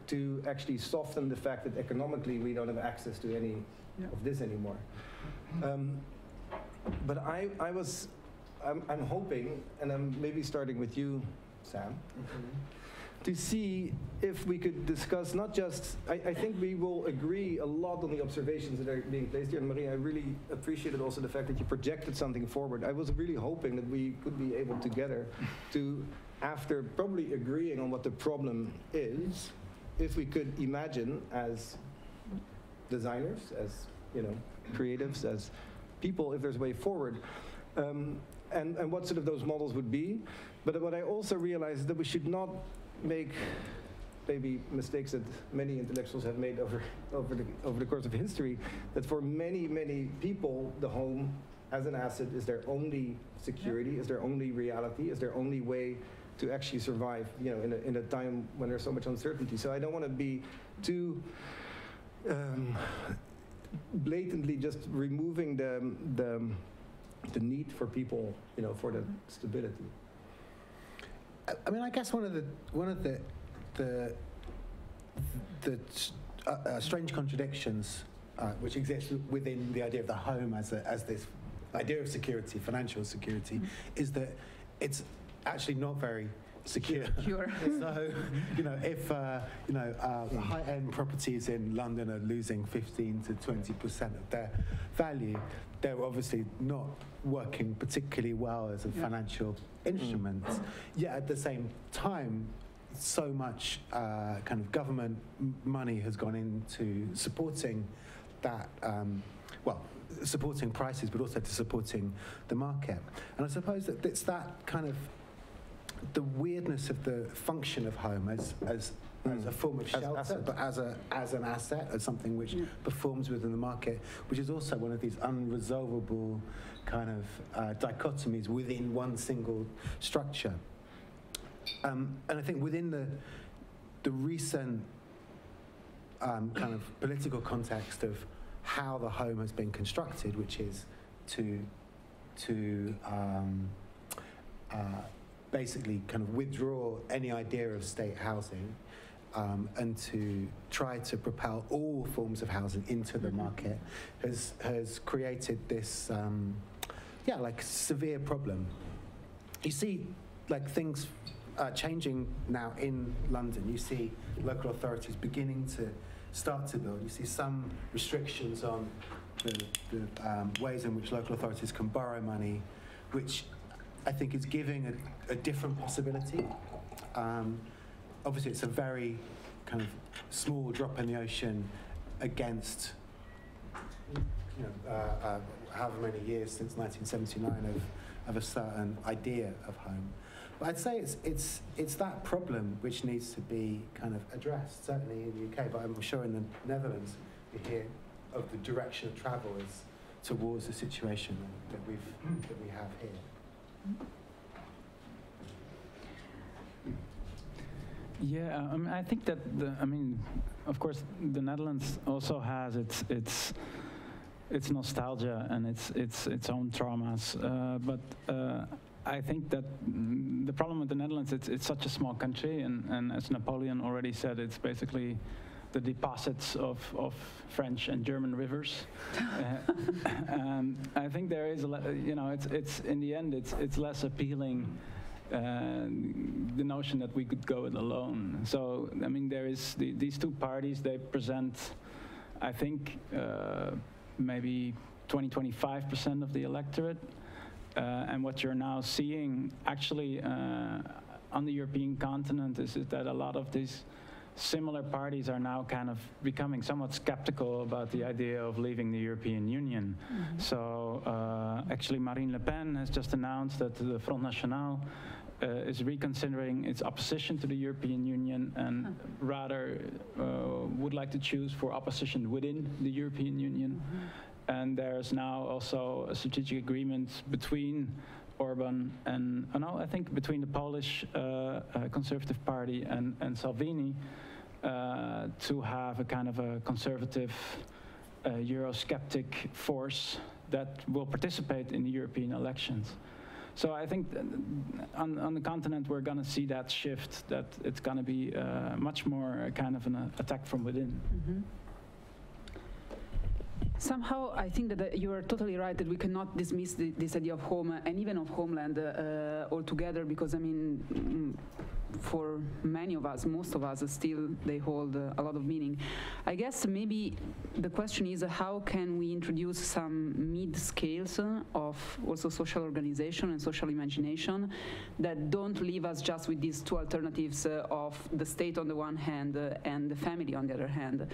to actually soften the fact that economically we don't have access to any of this anymore? But I'm hoping, and I'm maybe starting with you, Sam, to see if we could discuss not just, I think we will agree a lot on the observations that are being placed here. And Maria, I really appreciated also the fact that you projected something forward. I was really hoping that we could be able together to, after probably agreeing on what the problem is, if we could imagine as designers, as creatives, as people, if there's a way forward, and what sort of those models would be. But what I also realized is that we should not make maybe mistakes that many intellectuals have made over the course of history, that for many people the home as an asset is their only security, is their only reality, is their only way to actually survive, in a time when there's so much uncertainty. So I don't want to be too blatantly just removing the need for people, for the stability. I mean, I guess one of the strange contradictions which exist within the idea of the home as this idea of security, financial security, is that it's actually not very secure. So, if high-end properties in London are losing 15 to 20% of their value, they're obviously not working particularly well as a financial instrument. Yet at the same time, so much kind of government money has gone into supporting that, supporting prices, but also to supporting the market. And I suppose that it's that kind of the weirdness of the function of home as a form of shelter, but as an asset, as something which performs within the market, which is also one of these unresolvable kind of dichotomies within one single structure. And I think within the recent kind of political context of how the home has been constructed, which is to basically kind of withdraw any idea of state housing and to try to propel all forms of housing into the market has created this severe problem. You see things changing now in London. You see local authorities beginning to start to build. You see some restrictions on the ways in which local authorities can borrow money, which I think is giving a different possibility. Obviously, it's a very kind of small drop in the ocean against however many years since 1979 of a certain idea of home. But I'd say it's that problem which needs to be kind of addressed, certainly in the UK, but I'm sure in the Netherlands we hear of the direction of travel is towards the situation that we have here. Yeah, I think that of course, the Netherlands also has its nostalgia and its own traumas. But I think that the problem with the Netherlands, it's such a small country, and as Napoleon already said, it's basically the deposits of French and German rivers. I think there is, it's in the end, it's less appealing. The notion that we could go it alone. So, there is these two parties, they present, I think, maybe 20-25% of the electorate. And what you're now seeing, actually, on the European continent is that a lot of these similar parties are now kind of becoming somewhat skeptical about the idea of leaving the European Union. So, actually, Marine Le Pen has just announced that the Front National is reconsidering its opposition to the European Union and rather would like to choose for opposition within the European Union. And there's now also a strategic agreement between Orban and, I think between the Polish Conservative Party and Salvini to have a kind of a conservative Eurosceptic force that will participate in the European elections. So I think on the continent we're going to see that shift, that it's going to be much more kind of an attack from within. Mm-hmm. Somehow, I think that you are totally right that we cannot dismiss this idea of home and even of homeland altogether, because I mean, for many of us, most of us, still they hold a lot of meaning. I guess maybe the question is how can we introduce some mid-scales of also social organization and social imagination that don't leave us just with these two alternatives of the state on the one hand and the family on the other hand.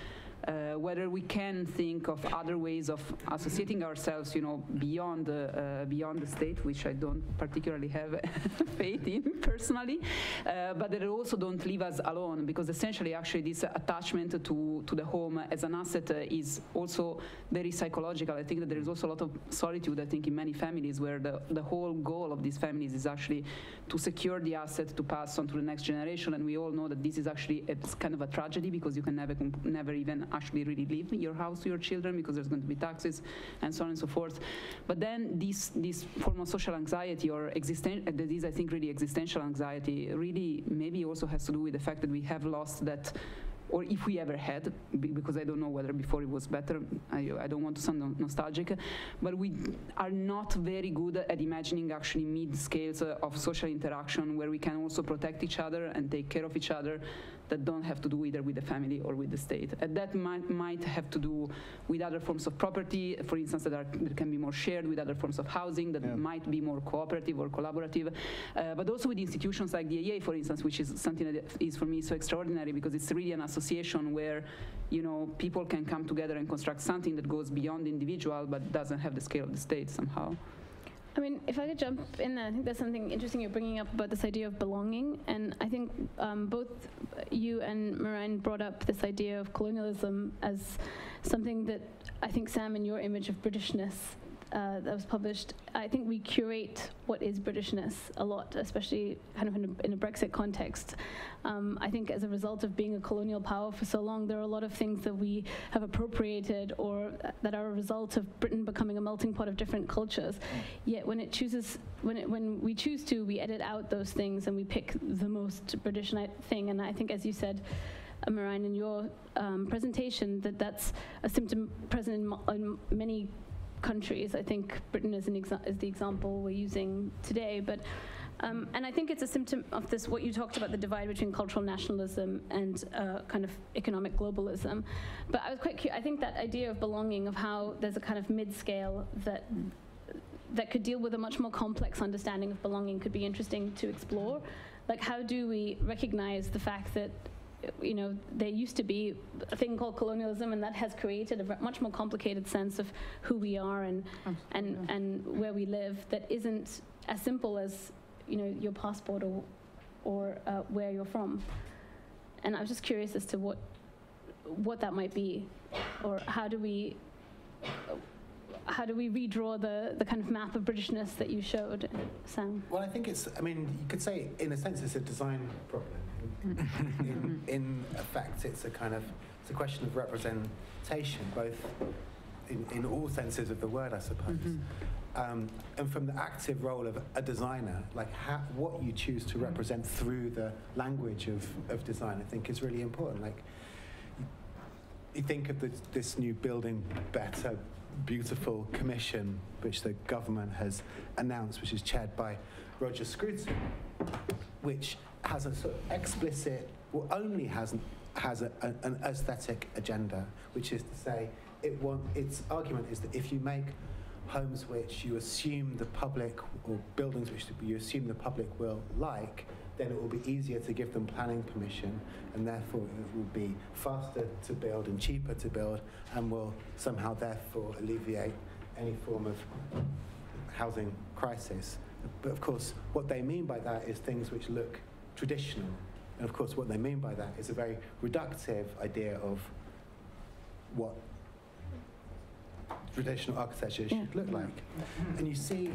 Whether we can think of other ways of associating ourselves, you know, beyond the state, which I don't particularly have faith in personally, but that also don't leave us alone, because essentially, actually, this attachment to the home as an asset is also very psychological. I think that there is also a lot of solitude, I think, in many families, where the whole goal of these families is actually to secure the asset to pass on to the next generation, and we all know that this is actually, it's kind of a tragedy, because you can never even actually really leave your house to your children, because there's going to be taxes and so on and so forth. But then this form of social anxiety or that is, I think, really existential anxiety, really maybe also has to do with the fact that we have lost that, or if we ever had, because I don't know whether before it was better, I don't want to sound nostalgic, but we are not very good at imagining actually mid-scales of social interaction where we can also protect each other and take care of each other, that don't have to do either with the family or with the state. And that might have to do with other forms of property, for instance, that can be more shared, with other forms of housing that might be more cooperative or collaborative, but also with institutions like the AA, for instance, which is something that is for me so extraordinary, because it's really an association where, you know, people can come together and construct something that goes beyond the individual but doesn't have the scale of the state somehow. I mean, if I could jump in there, I think there's something interesting you're bringing up about this idea of belonging. And I think both you and Merijn brought up this idea of colonialism as something that I think, Sam, in your image of Britishness that was published, I think we curate what is Britishness a lot, especially kind of in a Brexit context. I think as a result of being a colonial power for so long, there are a lot of things that we have appropriated or that are a result of Britain becoming a melting pot of different cultures. Yet when we choose to, we edit out those things and we pick the most British thing. And I think, as you said, Merijn, in your presentation, that's a symptom present in many countries. I think Britain is the example we're using today, but and I think it's a symptom of this, what you talked about, the divide between cultural nationalism and kind of economic globalism. But I was quite curious, I think that idea of belonging, of how there's a kind of mid-scale that could deal with a much more complex understanding of belonging, could be interesting to explore. Like, how do we recognize the fact that, you know, there used to be a thing called colonialism, and that has created a much more complicated sense of who we are and where we live, that isn't as simple as, you know, your passport or where you're from. And I was just curious as to what that might be, or how do we redraw the kind of map of Britishness that you showed, Sam? Well, I think it's, I mean, you could say, in a sense, it's a design problem. In effect, it's a question of representation, both in all senses of the word, I suppose. And from the active role of a designer, like what you choose to represent through the language of design, I think is really important. Like, you think of this new Building Better, Beautiful Commission, which the government has announced, which is chaired by Roger Scruton, which has a sort of explicit, well, only has an aesthetic agenda, which is to say, its argument is that if you make homes which you assume the public, or buildings which you assume the public will like, then it will be easier to give them planning permission, and therefore it will be faster to build and cheaper to build, and will somehow therefore alleviate any form of housing crisis. But of course, what they mean by that is things which look traditional. And of course, what they mean by that is a very reductive idea of what traditional architecture should look like. And you see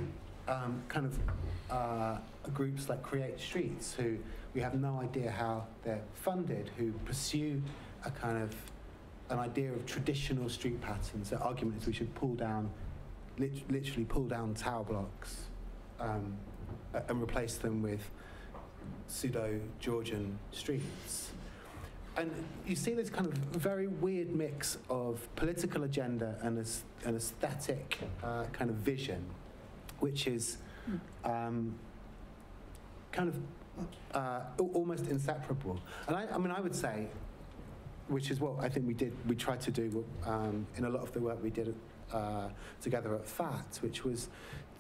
groups like Create Streets, who we have no idea how they're funded, who pursue an idea of traditional street patterns. Their argument is we should pull down, literally pull down tower blocks and replace them with pseudo-Georgian streets. And you see this kind of very weird mix of political agenda and an aesthetic kind of vision, which is kind of almost inseparable. And I mean, I would say, which is what I think we tried to do in a lot of the work we did together at FAT, which was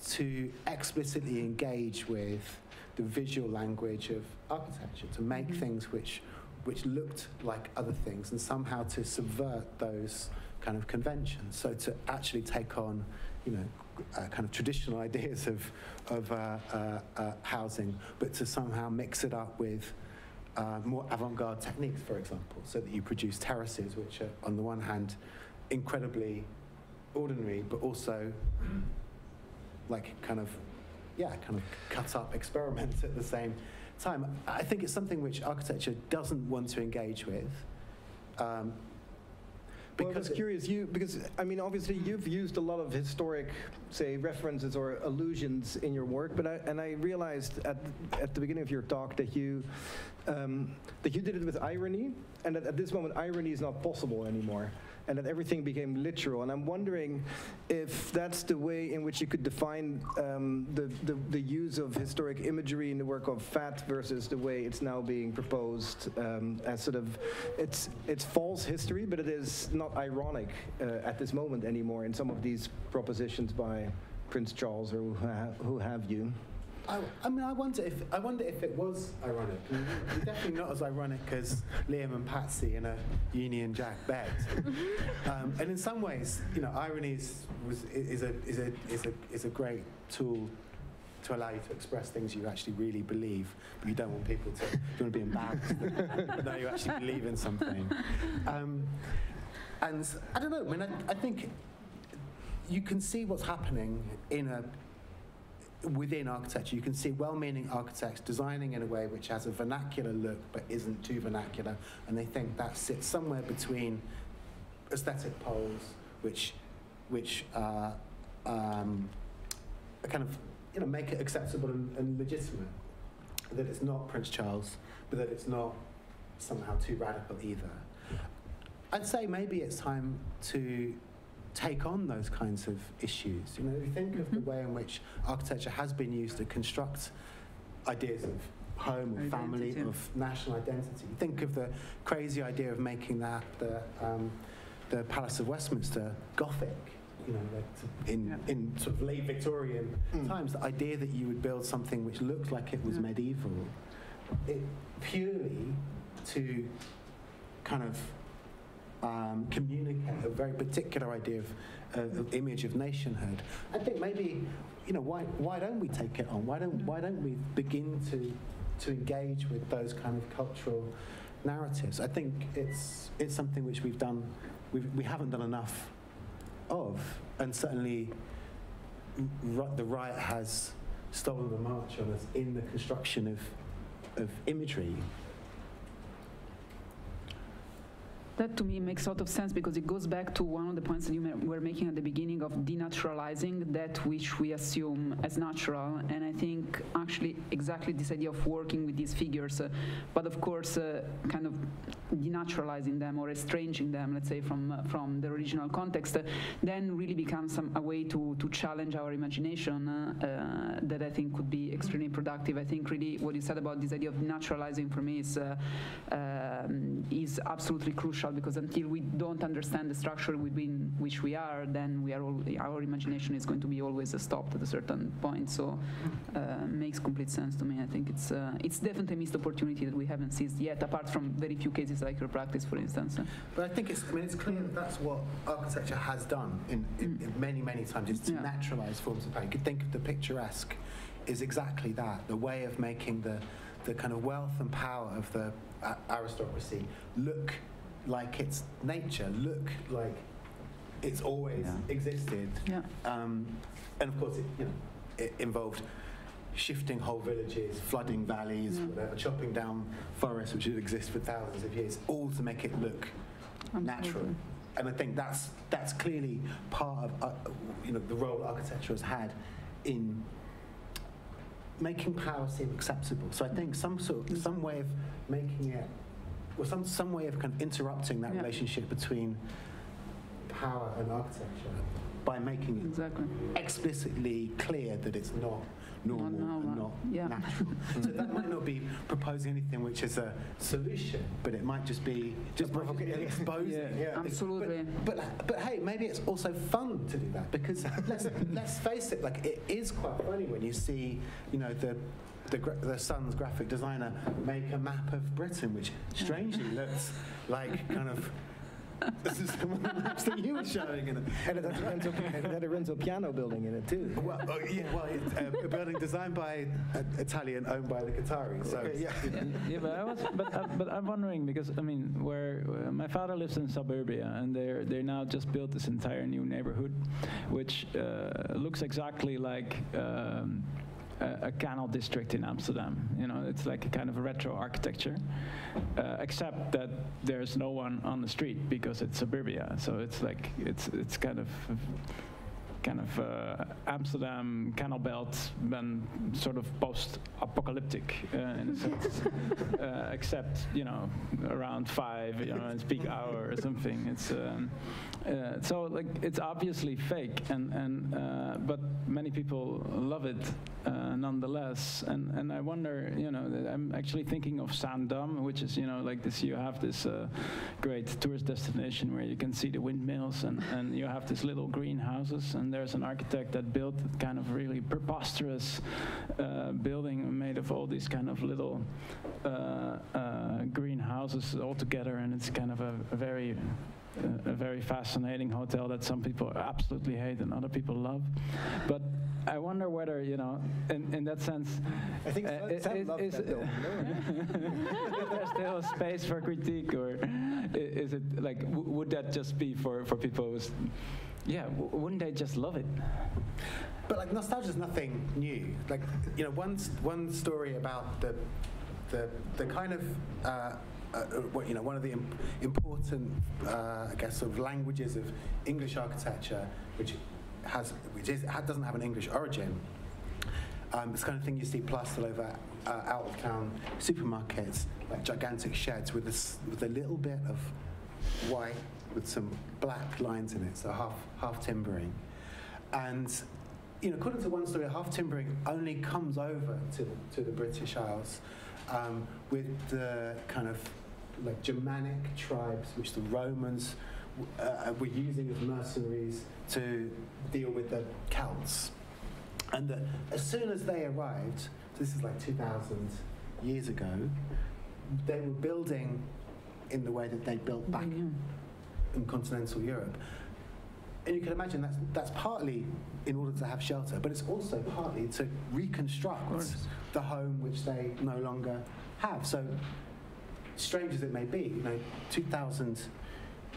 to explicitly engage with the visual language of architecture, to make things which looked like other things, and somehow to subvert those kind of conventions. So to actually take on, kind of traditional ideas of housing, but to somehow mix it up with more avant-garde techniques, for example, so that you produce terraces, which are, on the one hand, incredibly ordinary, but also like kind of cut up experiments at the same time. I think it's something which architecture doesn't want to engage with. Well, I was curious, because I mean, obviously you've used a lot of historic, say, references or allusions in your work, but I realized at the beginning of your talk that you did it with irony, and that at this moment irony is not possible anymore, and that everything became literal. And I'm wondering if that's the way in which you could define the use of historic imagery in the work of FAT versus the way it's now being proposed as sort of, it's false history, but it is not ironic at this moment anymore in some of these propositions by Prince Charles or who have you. I mean, I wonder if it was ironic. Definitely not as ironic as Liam and Patsy in a Union Jack bed. And in some ways, irony is a great tool to allow you to express things you actually really believe, but you don't want people to. You want to be embarrassed that no, you actually believe in something. And I don't know. I mean, I think you can see what's happening within architecture. You can see well-meaning architects designing in a way which has a vernacular look but isn't too vernacular, and they think that sits somewhere between aesthetic poles which kind of make it acceptable and legitimate, that it's not Prince Charles, but that it's not somehow too radical either. I'd say maybe it's time to take on those kinds of issues. You think of the way in which architecture has been used to construct ideas of home, of family, of national identity. Think of the crazy idea of making that the Palace of Westminster Gothic. In sort of late Victorian times, the idea that you would build something which looked like it was medieval, it purely to kind of communicate a very particular idea of image of nationhood. I think maybe, why don't we take it on? Why don't we begin to engage with those kind of cultural narratives? I think it's something which we haven't done enough of, and certainly the riot has stolen the march on us in the construction of imagery. That to me makes a lot of sense, because it goes back to one of the points that you were making at the beginning of denaturalizing that which we assume as natural. And I think actually exactly this idea of working with these figures, but of course kind of denaturalizing them or estranging them, let's say, from the original context, then really becomes a way to challenge our imagination that I think could be extremely productive. I think really what you said about this idea of denaturalizing for me is absolutely crucial, because until we don't understand the structure within which we are, then our imagination is going to be always stopped at a certain point. So makes complete sense to me. I think it's definitely a missed opportunity that we haven't seized yet, apart from very few cases like your practice, for instance. But I think it's clear that that's what architecture has done in many, many times, is to naturalize forms of power. You could think of the picturesque is exactly that, the way of making the kind of wealth and power of the aristocracy look like it's nature, look like it's always existed. Yeah. And of course, it involved shifting whole villages, flooding valleys, whatever, chopping down forests which would exist for thousands of years, all to make it look natural. And I think that's clearly part of the role architecture has had in making power seem acceptable. So I think some way of making it, or some way of kind of interrupting that relationship between power and architecture by making it explicitly clear that it's not normal and not natural. So that might not be proposing anything which is a solution, but it might just be exposing. Absolutely. But hey, maybe it's also fun to do that, because let's face it, like, it is quite funny when you see, you know, the Sun's graphic designer make a map of Britain, which strangely looks like kind of. This is one of the maps that you were showing, and it had a rental piano building in it too. Well, a building designed by an Italian, owned by the Qataris. So but I'm wondering, because I mean, where my father lives in suburbia, and they now just built this entire new neighborhood, which looks exactly like. A canal district in Amsterdam. You know, it's like a kind of retro architecture, except that there's no one on the street because it's suburbia. So it's like it's kind of Amsterdam canal belt, then sort of post-apocalyptic in a sense, except, you know, around 5, you know, it's peak hour or something. It's so like it's obviously fake, and but many people love it nonetheless. And I wonder, you know, I'm actually thinking of Zaandam, which is, you know, like this. You have this great tourist destination where you can see the windmills, and you have these little greenhouses, and there's an architect that built kind of really preposterous building made of all these kind of little greenhouses all together, and it's kind of a very fascinating hotel that some people absolutely hate and other people love. But I wonder whether, you know, in that sense, I think there's still a space for critique, or is it like, would that just be for people who's, wouldn't they just love it? But like, nostalgia is nothing new. Like, you know, one story about the kind of you know, one of the important, I guess, sort of languages of English architecture, which doesn't have an English origin. It's the kind of thing you see plastered over out of town supermarkets, like gigantic sheds with a little bit of white with some black lines in it, so half timbering. And, you know, according to one story, half timbering only comes over to the British Isles with the kind of like Germanic tribes, which the Romans were using as mercenaries to deal with the Celts. And that as soon as they arrived, this is like 2,000 years ago, they were building in the way that they built back in continental Europe. And you can imagine that's partly in order to have shelter, but it's also partly to reconstruct the home which they no longer have. So, strange as it may be, you know, 2,000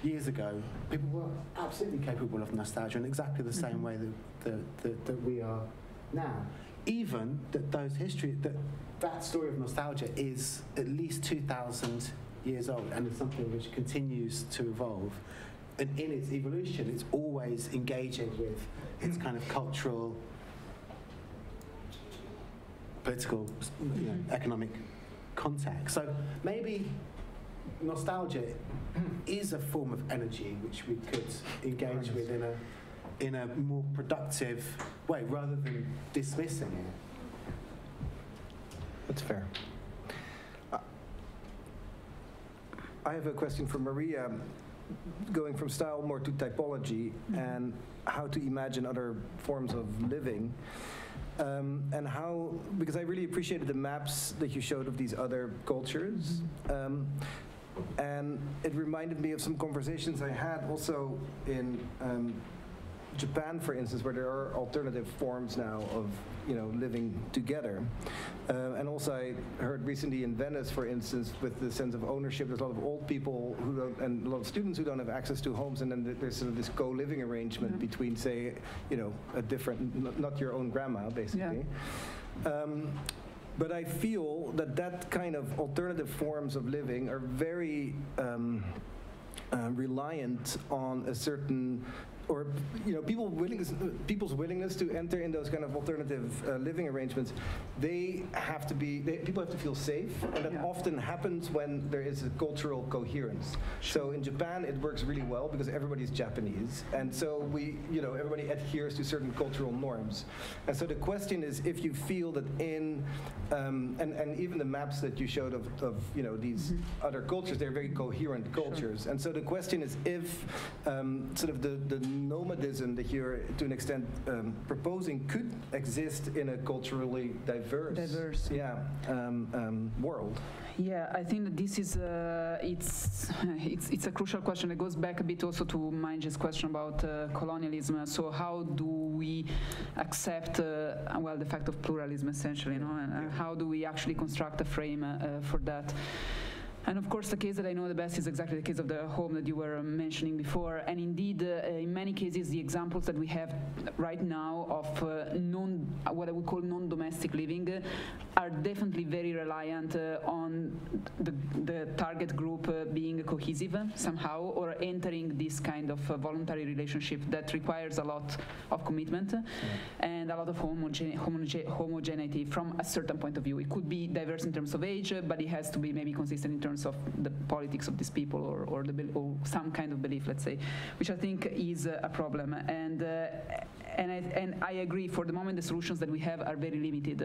years ago, people were absolutely capable of nostalgia in exactly the same way that we are now. Even that story of nostalgia is at least 2,000 years old, and it's something which continues to evolve. And in its evolution, it's always engaging with its kind of cultural, political, you know, economic context. So maybe nostalgia is a form of energy which we could engage with in a more productive way, rather than dismissing it. That's fair. I have a question for Maria, going from style more to typology and how to imagine other forms of living. And how, because I really appreciated the maps that you showed of these other cultures. And it reminded me of some conversations I had also in Japan, for instance, where there are alternative forms now of, you know, living together. And also I heard recently in Venice, for instance, with the sense of ownership, there's a lot of old people who don't, and a lot of students who don't have access to homes, and then there's sort of this co-living arrangement between, say, you know, a different, not your own grandma, basically. But I feel that kind of alternative forms of living are very reliant on a certain, or, you know, people people's willingness to enter in those kind of alternative living arrangements, people have to feel safe, and that often happens when there is a cultural coherence. So in Japan, it works really well because everybody's Japanese, and so everybody adheres to certain cultural norms. And so the question is, if you feel that and even the maps that you showed of these other cultures, they're very coherent cultures. And so the question is, if sort of the nomadism that you're to an extent proposing could exist in a culturally diverse world. Yeah, I think that this is it's a crucial question. It goes back a bit also to Manje's question about colonialism. So how do we accept the fact of pluralism, essentially, and how do we actually construct a frame for that? And of course, the case that I know the best is exactly the case of the home that you were mentioning before. And indeed, in many cases, the examples that we have right now of what I would call non-domestic living are definitely very reliant on the target group being cohesive somehow, or entering this kind of voluntary relationship that requires a lot of commitment and a lot of homogeneity from a certain point of view. It could be diverse in terms of age, but it has to be maybe consistent in terms of the politics of these people or some kind of belief, let's say, which I think is a problem. And I agree, for the moment the solutions that we have are very limited,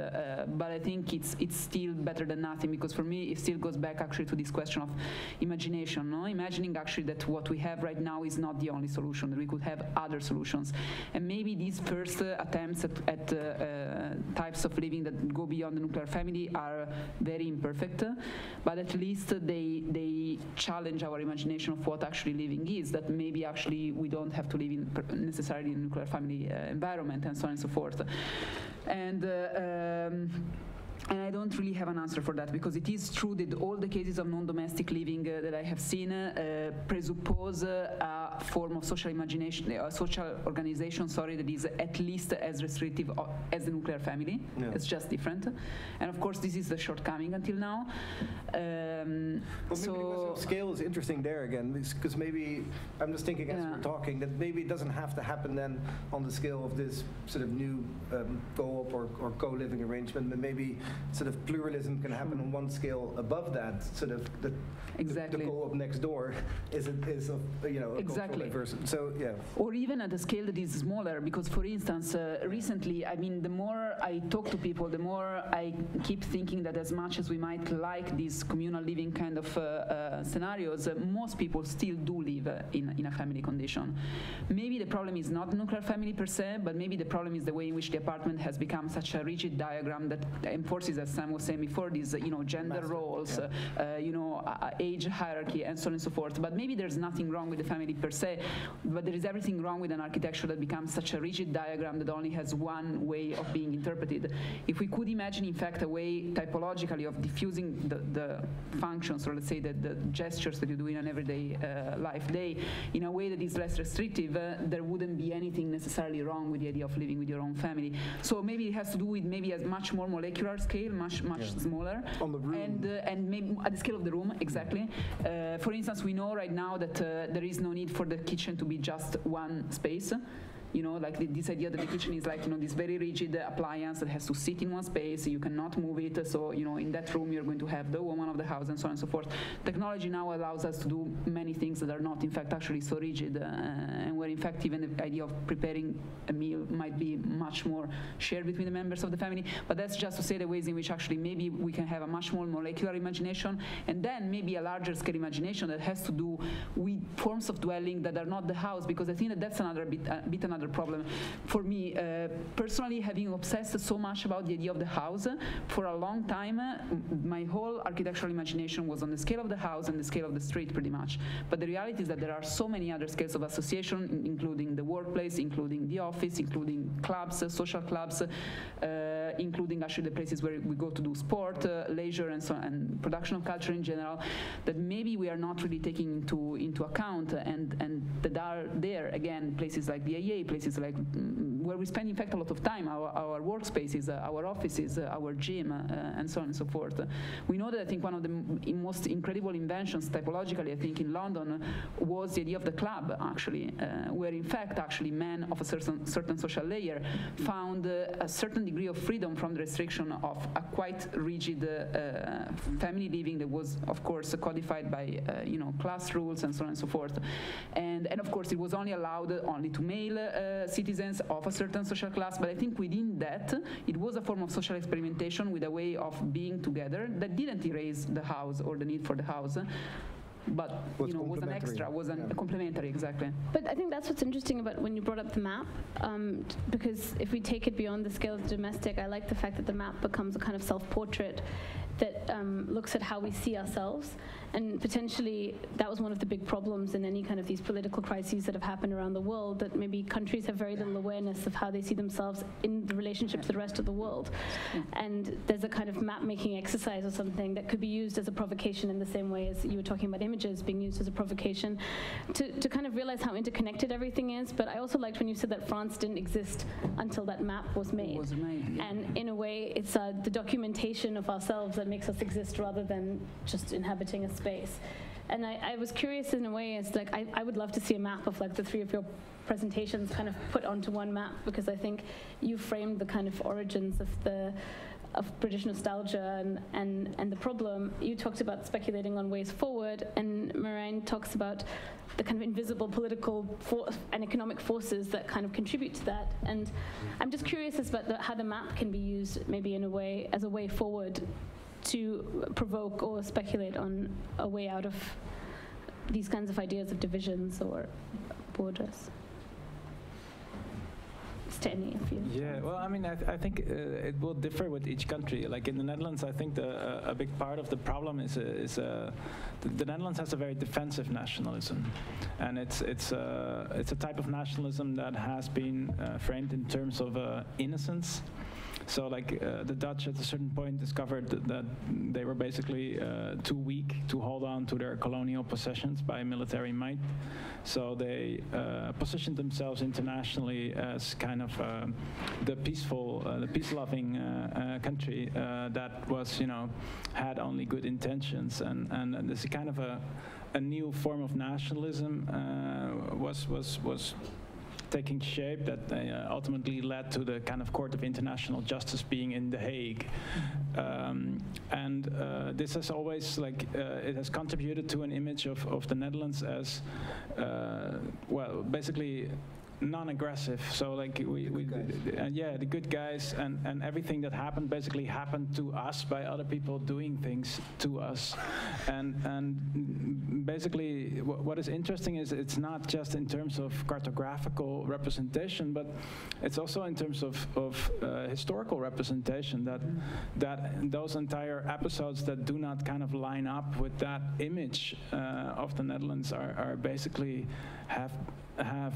but I think it's still better than nothing, because for me it still goes back actually to this question of imagination, imagining actually that what we have right now is not the only solution, that we could have other solutions. And maybe these first attempts at types of living that go beyond the nuclear family are very imperfect, but at least they challenge our imagination of what actually living is, that maybe actually we don't have to live in necessarily in a nuclear family environment, and so on and so forth. And I don't really have an answer for that, because it is true that all the cases of non-domestic living that I have seen presuppose a form of social imagination, social organization, that is at least as restrictive as the nuclear family. Yeah. It's just different. And of course, this is the shortcoming until now. Well, maybe the question of scale is interesting there again, because maybe, I'm just thinking as we're talking, that maybe it doesn't have to happen then on the scale of this sort of new co-op or co-living arrangement, but maybe sort of pluralism can happen on one scale above that. Sort of the co-op next door is a cultural diversity. So or even at a scale that is smaller, because for instance, recently, I mean, the more I talk to people, the more I keep thinking that as much as we might like these communal living kind of scenarios, most people still do live in a family condition. Maybe the problem is not the nuclear family per se, but maybe the problem is the way in which the apartment has become such a rigid diagram that enforces, as Sam was saying before, these gender roles, age hierarchy, and so on and so forth. But maybe there's nothing wrong with the family per se, but there is everything wrong with an architecture that becomes such a rigid diagram that only has one way of being interpreted. If we could imagine, in fact, a way typologically of diffusing the functions, or let's say the gestures that you do in an everyday life day, in a way that is less restrictive, there wouldn't be anything necessarily wrong with the idea of living with your own family. So maybe it has to do with maybe a much more molecular scale, much smaller, on the room, and maybe at the scale of the room, exactly. For instance, we know right now that there is no need for the kitchen to be just one space. Like this idea that the kitchen is like, this very rigid appliance that has to sit in one space, you cannot move it, so, in that room you're going to have the woman of the house, and so on and so forth. Technology now allows us to do many things that are not, in fact, actually so rigid, and where, in fact, even the idea of preparing a meal might be much more shared between the members of the family. But that's just to say the ways in which actually maybe we can have a much more molecular imagination, and then maybe a larger scale imagination that has to do with forms of dwelling that are not the house, because I think that that's another problem. For me, personally, having obsessed so much about the idea of the house, for a long time, my whole architectural imagination was on the scale of the house and the scale of the street, pretty much. But the reality is that there are so many other scales of association, including the workplace, including the office, including clubs, social clubs, including actually the places where we go to do sport, leisure, and so on, and production of culture in general, that maybe we are not really taking into account, and that are there, again, places like the AA, places like where we spend in fact a lot of time, our workspaces, our offices, our gym, and so on and so forth. We know that I think one of the most incredible inventions typologically, I think, in London was the idea of the club, actually, where in fact actually men of a certain social layer found a certain degree of freedom from the restriction of a quite rigid family living that was, of course, codified by class rules and so on and so forth. And of course, it was only allowed only to male citizens of a certain social class. But I think within that, it was a form of social experimentation with a way of being together that didn't erase the house or the need for the house, but was an extra, was complementary, exactly. But I think that's what's interesting about when you brought up the map, because if we take it beyond the scale of the domestic, I like the fact that the map becomes a kind of self-portrait that looks at how we see ourselves. And potentially that was one of the big problems in any kind of these political crises that have happened around the world, that maybe countries have very little awareness of how they see themselves in the relationship to the rest of the world. And there's a kind of map-making exercise or something that could be used as a provocation in the same way as you were talking about images being used as a provocation to kind of realize how interconnected everything is. But I also liked when you said that France didn't exist until that map was made. And in a way, it's the documentation of ourselves that makes us exist rather than just inhabiting a space. And I was curious in a way, as like I would love to see a map of like the three of your presentations kind of put onto one map, because I think you framed the kind of origins of British nostalgia and the problem. You talked about speculating on ways forward, and Merijn talks about the kind of invisible political and economic forces that kind of contribute to that. And I'm just curious about how the map can be used maybe in a way as a way forward to provoke or speculate on a way out of these kinds of ideas of divisions or borders. Steny, if you... Yeah, well, I mean, I think it will differ with each country. Like in the Netherlands, I think a big part of the problem is the Netherlands has a very defensive nationalism, and it's a type of nationalism that has been framed in terms of innocence. So like the Dutch at a certain point discovered that they were basically too weak to hold on to their colonial possessions by military might. So they positioned themselves internationally as kind of the peaceful, the peace-loving country that was, had only good intentions. And this kind of a new form of nationalism was taking shape that ultimately led to the kind of Court of International Justice being in The Hague. This has always, it has contributed to an image of the Netherlands as, well, basically non-aggressive. So like the good guys, and everything that happened basically happened to us by other people doing things to us. And basically what is interesting is it's not just in terms of cartographical representation, but it's also in terms of historical representation, that those entire episodes that do not kind of line up with that image of the Netherlands are basically have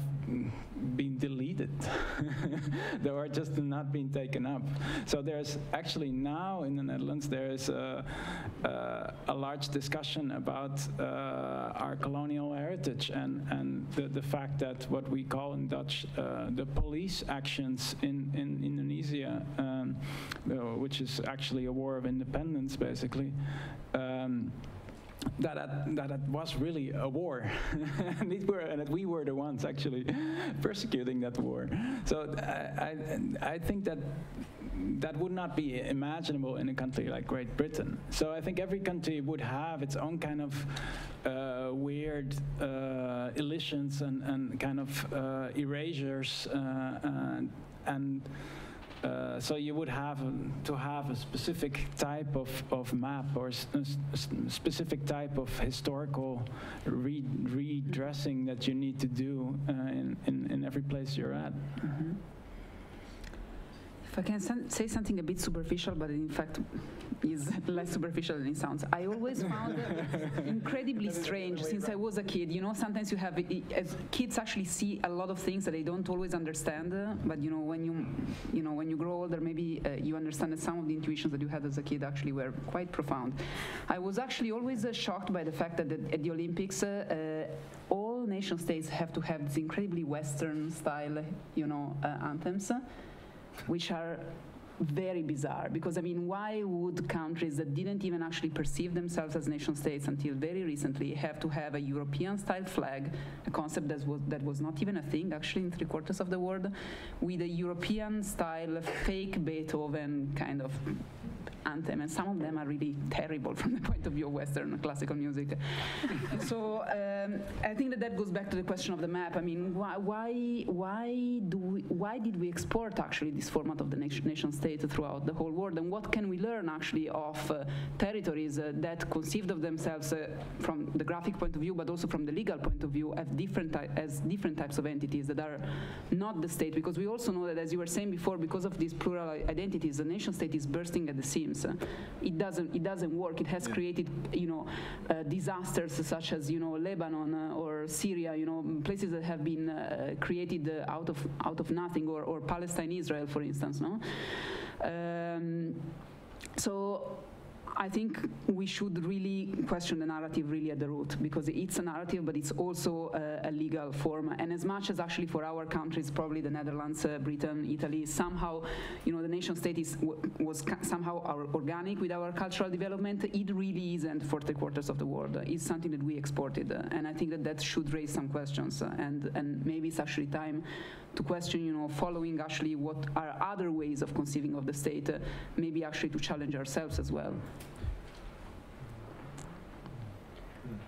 been deleted. They are just not being taken up. So there's actually now in the Netherlands there is a large discussion about our colonial heritage and the fact that what we call in Dutch the police actions in Indonesia, which is actually a war of independence basically. That was really a war, and we were the ones actually persecuting that war. So I think that would not be imaginable in a country like Great Britain. So I think every country would have its own kind of weird elisions and kind of erasures and so you would have to have a specific type of map or specific type of historical redressing that you need to do in every place you're at. Mm-hmm. If I can say something a bit superficial, but in fact is less superficial than it sounds. I always found it incredibly strange since I was a kid. Sometimes you have, as kids actually see a lot of things that they don't always understand, but when you grow older, maybe you understand that some of the intuitions that you had as a kid actually were quite profound. I was actually always shocked by the fact that at the Olympics, all nation states have to have these incredibly Western style, anthems, which are very bizarre, because I mean, why would countries that didn't even actually perceive themselves as nation states until very recently have to have a European-style flag, a concept that was not even a thing actually in 3/4 of the world, with a European-style fake Beethoven kind of anthem, and some of them are really terrible from the point of view of Western classical music. So I think that goes back to the question of the map. I mean, why did we export actually this format of the nation state throughout the whole world, and what can we learn actually of territories that conceived of themselves from the graphic point of view, but also from the legal point of view, as different types of entities that are not the state? Because we also know that, as you were saying before, because of these plural identities, the nation state is bursting at the seams. It doesn't work. It has created, disasters such as, Lebanon or Syria, places that have been created out of nothing, or Palestine, Israel, for instance, no? So I think we should really question the narrative really at the root, because it's a narrative, but it's also a legal form. And as much as actually for our countries, probably the Netherlands, Britain, Italy, somehow, the nation state was somehow organic with our cultural development, it really isn't for 3/4 of the world. It's something that we exported. And I think that should raise some questions. And maybe it's actually time to question, following actually what are other ways of conceiving of the state, maybe actually to challenge ourselves as well.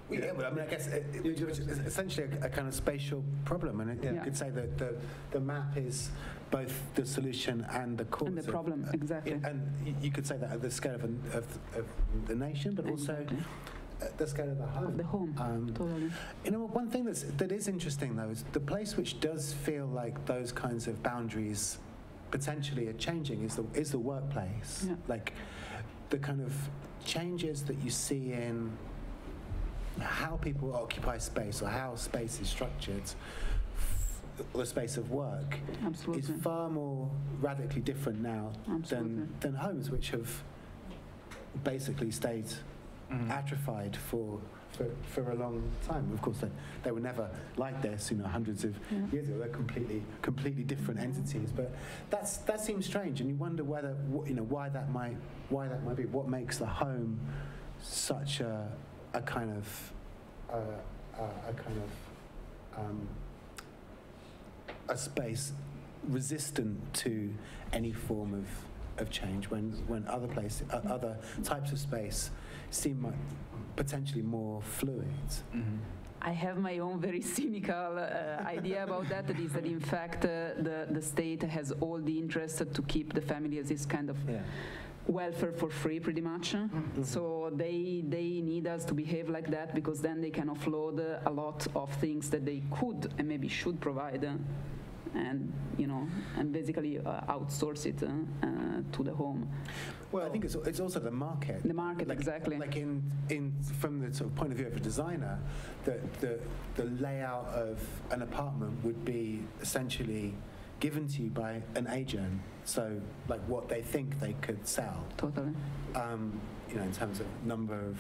Yeah, well, I mean, I guess it's essentially a kind of spatial problem, and you could say that the map is both the solution and the cause. And the problem, exactly. And you could say that at the scale of the nation, but also at the scale of the home. Of the home, totally. One thing that is interesting, though, is the place which does feel like those kinds of boundaries potentially are changing is the workplace. Yeah. Like the kind of changes that you see in how people occupy space, or how space is structured, the space of work, is far more radically different now than homes, which have basically stayed atrophied for a long time. Of course, they were never like this, hundreds of years ago. They're completely different entities. But that seems strange, and you wonder whether why that might be. What makes the home such a kind of a space resistant to any form of change, when other types of space seem like potentially more fluid. Mm-hmm. I have my own very cynical idea about that. That is that in fact the state has all the interest to keep the family as this kind of welfare for free, pretty much. Mm-hmm. So they need us to behave like that, because then they can offload a lot of things that they could and maybe should provide, and basically outsource it to the home. Well, I think it's also the market. The market, exactly. Like in from the sort of point of view of a designer, the layout of an apartment would be essentially given to you by an agent. So, like what they think they could sell. Totally. In terms of number of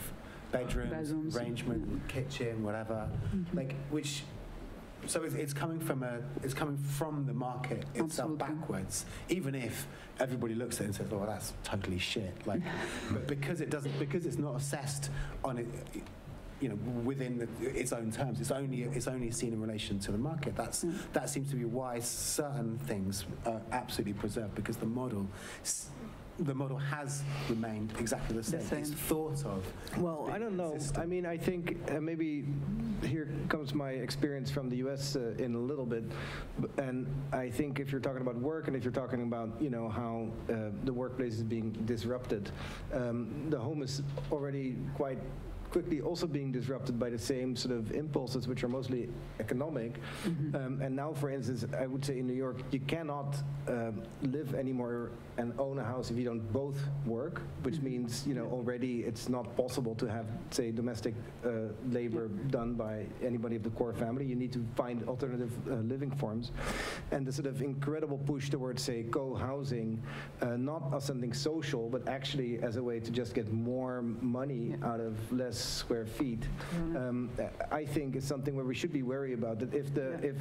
bedrooms, arrangement, kitchen, whatever. Mm-hmm. Like which. So it's coming from the market itself backwards. Even if everybody looks at it and says, "Oh, well, that's totally shit," like, but because it's not assessed on it, within its own terms. It's only seen in relation to the market. That seems to be why certain things are absolutely preserved, because the model has remained exactly the same. It's thought of. Well, I don't know. I mean, I think maybe here comes my experience from the U.S. In a little bit, and I think if you're talking about work, and if you're talking about how the workplace is being disrupted, the home is already quite quickly also being disrupted by the same sort of impulses, which are mostly economic. Mm-hmm. And now, for instance, I would say in New York, you cannot live anymore and own a house if you don't both work, which means, already it's not possible to have, say, domestic labor done by anybody of the core family. You need to find alternative living forms. And the sort of incredible push towards, say, co-housing, not as something social, but actually as a way to just get more money out of less square feet, I think is something where we should be wary about. That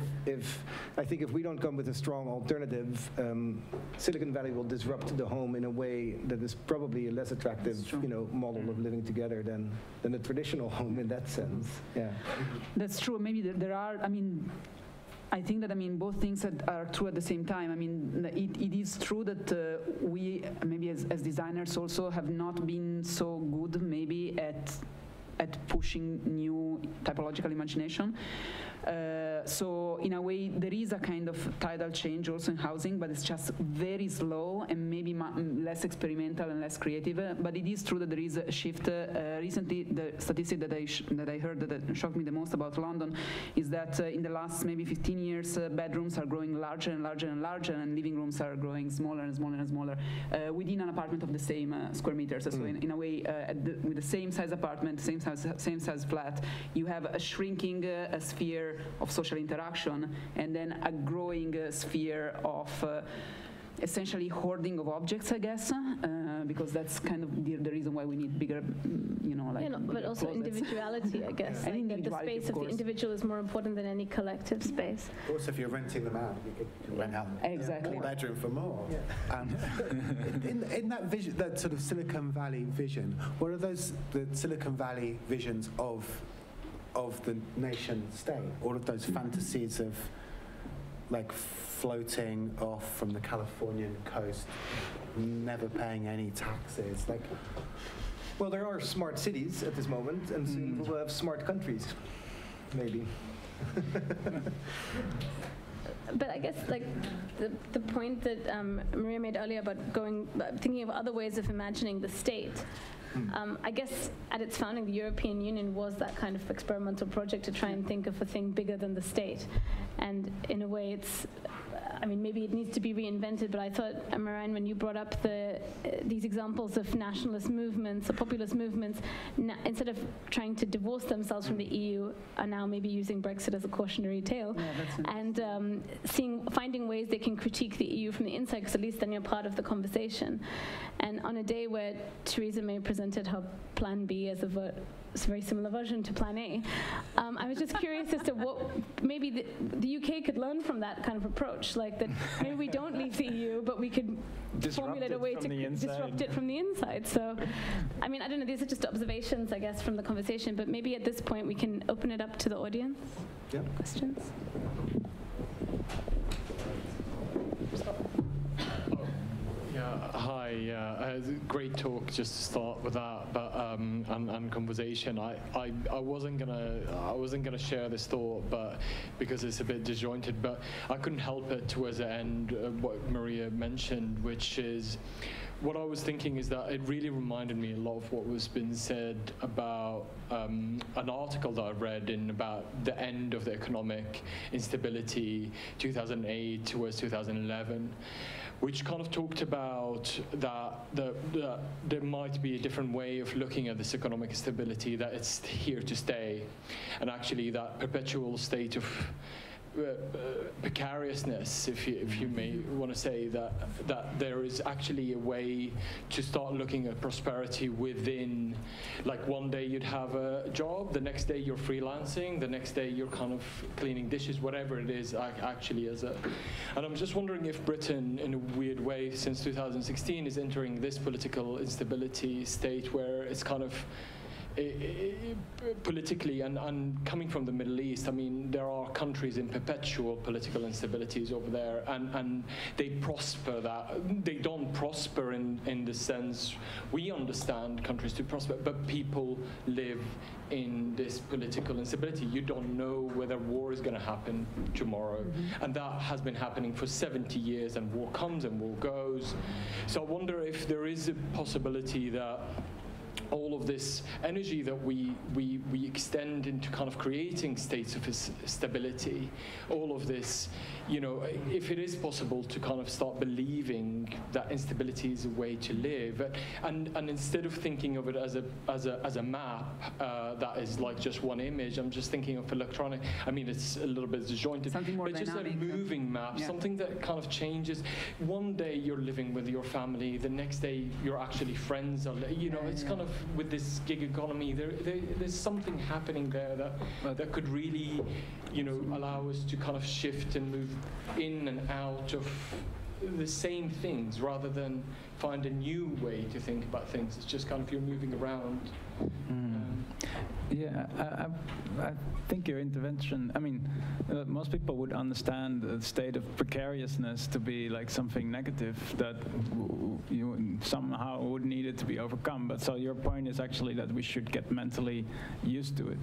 I think if we don't come with a strong alternative, Silicon Valley will disrupt the home in a way that is probably a less attractive, model of living together than a traditional home in that sense. Yeah, that's true. Maybe there are. I think that both things are true at the same time. It is true that we maybe as designers also have not been so good maybe at pushing new typological imagination. So in a way, there is a kind of tidal change also in housing, but it's just very slow and maybe less experimental and less creative. But it is true that there is a shift. Recently, the statistic that I heard that shocked me the most about London is that in the last maybe 15 years, bedrooms are growing larger and larger and larger, and living rooms are growing smaller and smaller and smaller within an apartment of the same square meters. So in a way, with the same size apartment, same size flat, you have a shrinking sphere of social interaction, and then a growing sphere of essentially hoarding of objects, I guess, because that's kind of the reason why we need bigger, but also closets. Individuality, I guess. And that the space of the individual is more important than any collective space. Also, if you're renting them out, you could rent out exactly a bedroom for more. Yeah. In that vision, that sort of Silicon Valley vision, what are the Silicon Valley visions of the nation state? All of those fantasies of like floating off from the Californian coast, never paying any taxes, like. Well, there are smart cities at this moment, and soon we'll have smart countries, maybe. But I guess like the point that Maria made earlier about thinking of other ways of imagining the state. I guess at its founding, the European Union was that kind of experimental project to try and think of a thing bigger than the state. And in a way, maybe it needs to be reinvented, but I thought, Merijn, when you brought up these examples of nationalist movements or populist movements, instead of trying to divorce themselves from the EU, are now maybe using Brexit as a cautionary tale, and finding ways they can critique the EU from the inside, because at least then you're part of the conversation. And on a day where Theresa May presented her Plan B as a very similar version to Plan A, I was just curious as to what maybe the UK could learn from that kind of approach, like that maybe we don't leave the EU, but we could formulate a way to disrupt it from the inside. So, I don't know, these are just observations, I guess, from the conversation, but maybe at this point we can open it up to the audience. Yeah. Questions? Hi, great talk. Just to start with that, but and conversation. I wasn't gonna share this thought, but because it's a bit disjointed. But I couldn't help it towards the end. What Maria mentioned, which is what I was thinking, is that it really reminded me a lot of what was been said about an article that I read in about the end of the economic instability, 2008 towards 2011. Which kind of talked about that there might be a different way of looking at this economic instability, that it's here to stay, and actually that perpetual state of precariousness, if you may want to say, that there is actually a way to start looking at prosperity within, like one day you'd have a job, the next day you're freelancing, the next day you're kind of cleaning dishes, whatever it is actually and I'm just wondering if Britain, in a weird way, since 2016 is entering this political instability state where it's kind of politically, and coming from the Middle East, there are countries in perpetual political instabilities over there, and they prosper they don't prosper in the sense we understand countries to prosper, but people live in this political instability. You don't know whether war is going to happen tomorrow, and that has been happening for 70 years, and war comes and war goes. So I wonder if there is a possibility that all of this energy that we extend into kind of creating states of stability, all of this, if it is possible to kind of start believing that instability is a way to live, and instead of thinking of it as a map that is like just one image, I'm just thinking of electronic. It's a little bit disjointed, something more but just dynamic, a moving map, something that kind of changes. One day you're living with your family, the next day you're actually friends. It's kind of with this gig economy, there's something happening there that could really, allow us to kind of shift and move in and out of the same things rather than find a new way to think about things. It's just kind of you're moving around. Yeah, I think your intervention, most people would understand the state of precariousness to be like something negative that you somehow would need it to be overcome. But so your point is actually that we should get mentally used to it.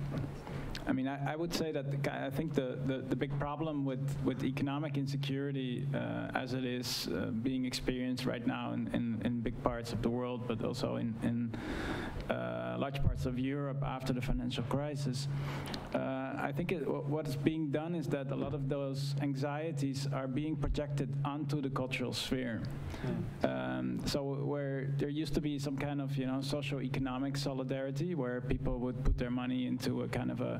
I would say that I think the big problem with economic insecurity as it is being experienced right now in big parts of the world, but also in large parts of Europe after the financial crisis, I think what is being done is that a lot of those anxieties are being projected onto the cultural sphere. So where there used to be some kind of socio-economic solidarity where people would put their money into a kind of a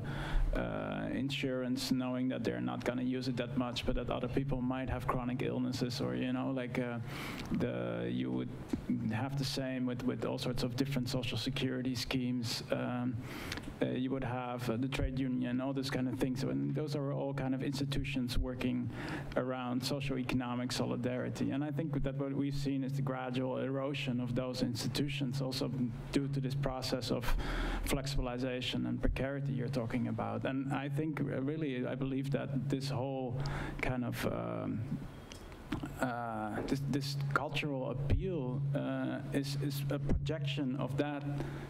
insurance, knowing that they're not going to use it that much, but that other people might have chronic illnesses, or you would have the same with all sorts of different social security schemes. You would have the trade union, all this kind of things. So, and those are all kind of institutions working around socio-economic solidarity. And I think that what we've seen is the gradual erosion of those institutions, also due to this process of flexibilization and precarity you're talking about. And I think really, I believe that this whole kind of this cultural appeal is a projection of that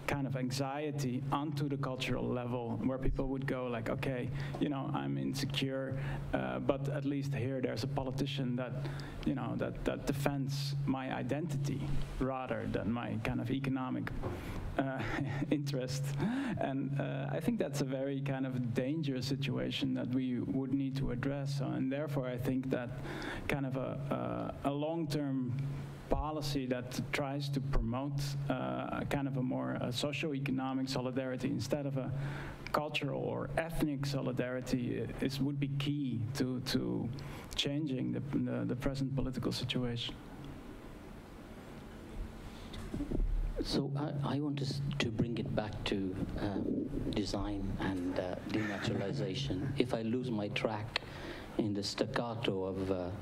kind of anxiety onto the cultural level, where people would go like, okay, I'm insecure, but at least here there's a politician that, that defends my identity rather than my kind of economic interest. And I think that's a very kind of dangerous situation that we would need to address. And therefore, I think that kind of a long-term policy that tries to promote kind of a more socio-economic solidarity instead of a cultural or ethnic solidarity would be key to changing the present political situation. So I want to bring it back to design and denaturalization. If I lose my track in the staccato of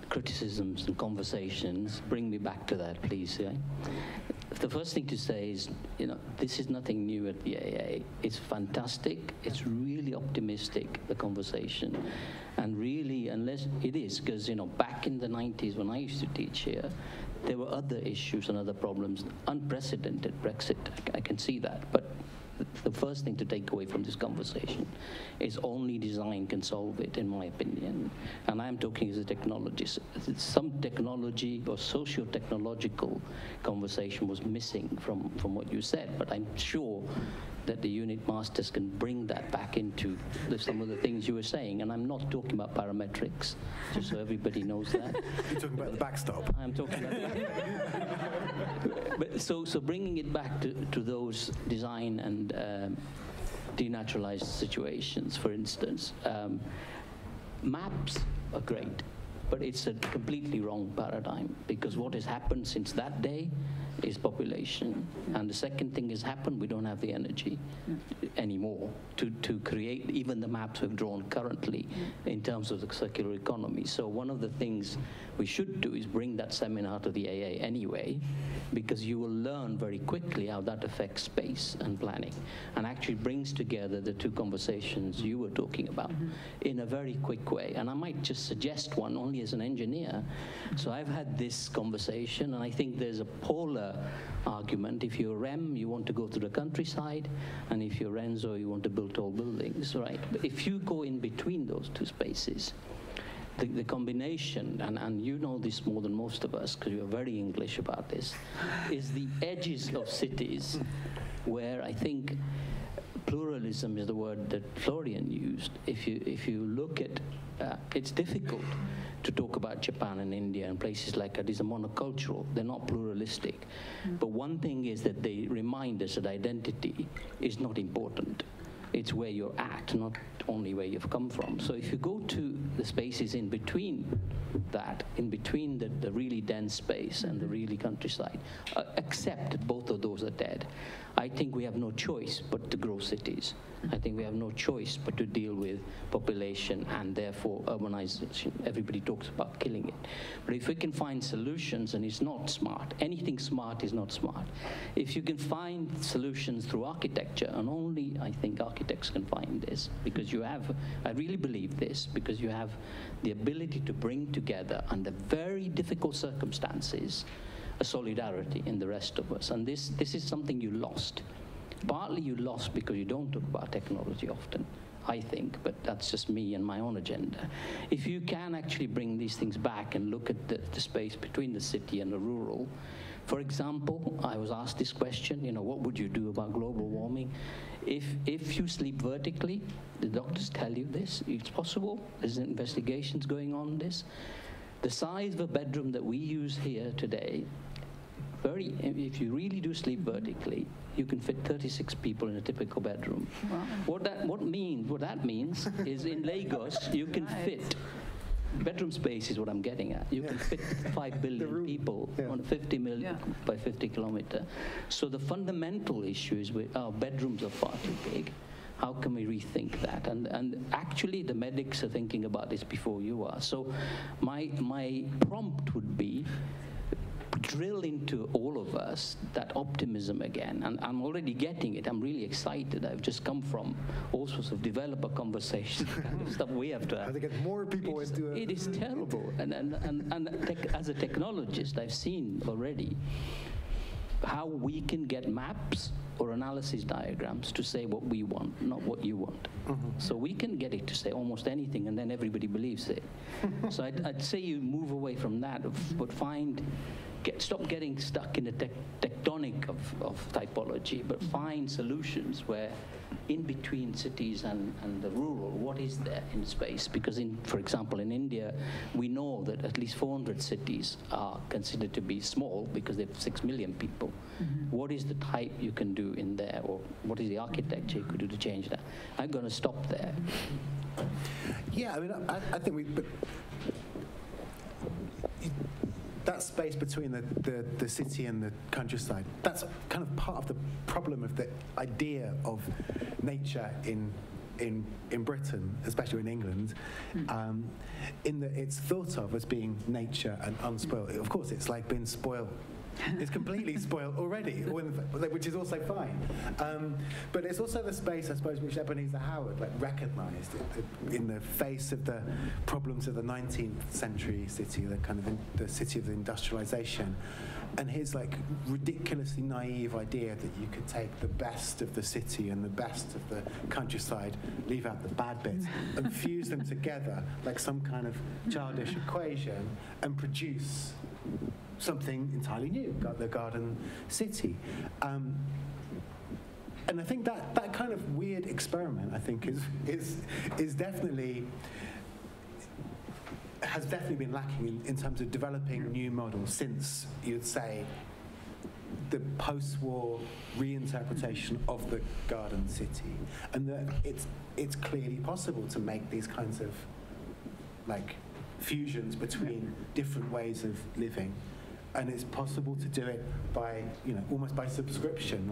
criticisms and conversations, bring me back to that, please. Yeah? The first thing to say is, this is nothing new at the AA. It's fantastic. It's really optimistic, the conversation. And really, unless it is, because, back in the 90s when I used to teach here, there were other issues and other problems, unprecedented Brexit, I can see that. But the first thing to take away from this conversation is only design can solve it, in my opinion. And I'm talking as a technologist. Some technology or socio-technological conversation was missing from what you said, but I'm sure that the unit masters can bring that back into some of the things you were saying. And I'm not talking about parametrics, just so everybody knows that. You're talking about the backstop. I'm talking about but so bringing it back to those design and denaturalized situations, for instance. Maps are great, but it's a completely wrong paradigm, because what has happened since that day is population. And the second thing has happened, we don't have the energy anymore to create even the maps we've drawn currently in terms of the circular economy. So one of the things we should do is bring that seminar to the AA anyway, because you will learn very quickly how that affects space and planning, and actually brings together the two conversations you were talking about in a very quick way. And I might just suggest one only as an engineer. So I've had this conversation, and I think there's a polar argument. If you're REM, you want to go to the countryside, and if you're Renzo, you want to build tall buildings, right? But if you go in between those two spaces, the combination, and you know this more than most of us because you're very English about this, is the edges of cities where I think pluralism is the word that Florian used. If you look at, it's difficult to talk about Japan and India and places like that. These are monocultural, they're not pluralistic. But one thing is that they remind us that identity is not important. It's where you're at, not only where you've come from. So if you go to the spaces in between that, in between the really dense space and the really countryside, accept that both of those are dead, I think we have no choice but to grow cities. I think we have no choice but to deal with population and therefore urbanization. Everybody talks about killing it. But if we can find solutions, and it's not smart, anything smart is not smart. If you can find solutions through architecture, and only I think architects can find this, because you have, I really believe this, because you have the ability to bring together under very difficult circumstances a solidarity in the rest of us. And this is something you lost. Partly you lost because you don't talk about technology often, I think, but that's just me and my own agenda. If you can actually bring these things back and look at the space between the city and the rural. For example, I was asked this question, what would you do about global warming? If you sleep vertically, the doctors tell you this, it's possible, there's investigations going on this. The size of a bedroom that we use here today, if you really do sleep vertically, you can fit 36 people in a typical bedroom. Wow. What that means is in Lagos, you can fit, bedroom space is what I'm getting at, you can fit 5 billion people on a 50 million by 50 kilometer. So the fundamental issue is our bedrooms are far too big. How can we rethink that? And actually the medics are thinking about this before you are. So my prompt would be, drill into all of us that optimism again. And I'm already getting it. I'm really excited. I've just come from all sorts of developer conversations, kind of stuff we have to have. How to get more people into it. It is terrible. And as a technologist, I've seen already how we can get maps or analysis diagrams to say what we want, not what you want. Mm-hmm. So we can get it to say almost anything, and then everybody believes it. So I'd say you move away from that, but stop getting stuck in the tectonic of typology, but find solutions where in between cities and the rural, what is there in space? Because for example, in India, we know that at least 400 cities are considered to be small because they have 6 million people. Mm-hmm. What is the type you can do in there, or what is the architecture you could do to change that? I'm going to stop there. Yeah, I mean, I think that space between the city and the countryside, that's kind of part of the problem of the idea of nature in Britain, especially in England, in that it's thought of as being nature and unspoiled. Of course, it's like being spoiled. It's completely spoiled already, which is also fine. But it's also the space, I suppose, which Ebenezer Howard recognised in the face of the problems of the 19th century city, the kind of the city of industrialisation, and his ridiculously naive idea that you could take the best of the city and the best of the countryside, leave out the bad bits, and fuse them together like some kind of childish equation and produce something entirely new, the Garden City. And I think that kind of weird experiment, I think, is definitely, has definitely been lacking in terms of developing new models since, you'd say, the post-war reinterpretation of the Garden City. And that it's clearly possible to make these kinds of fusions between different ways of living. And it's possible to do it by, almost by subscription,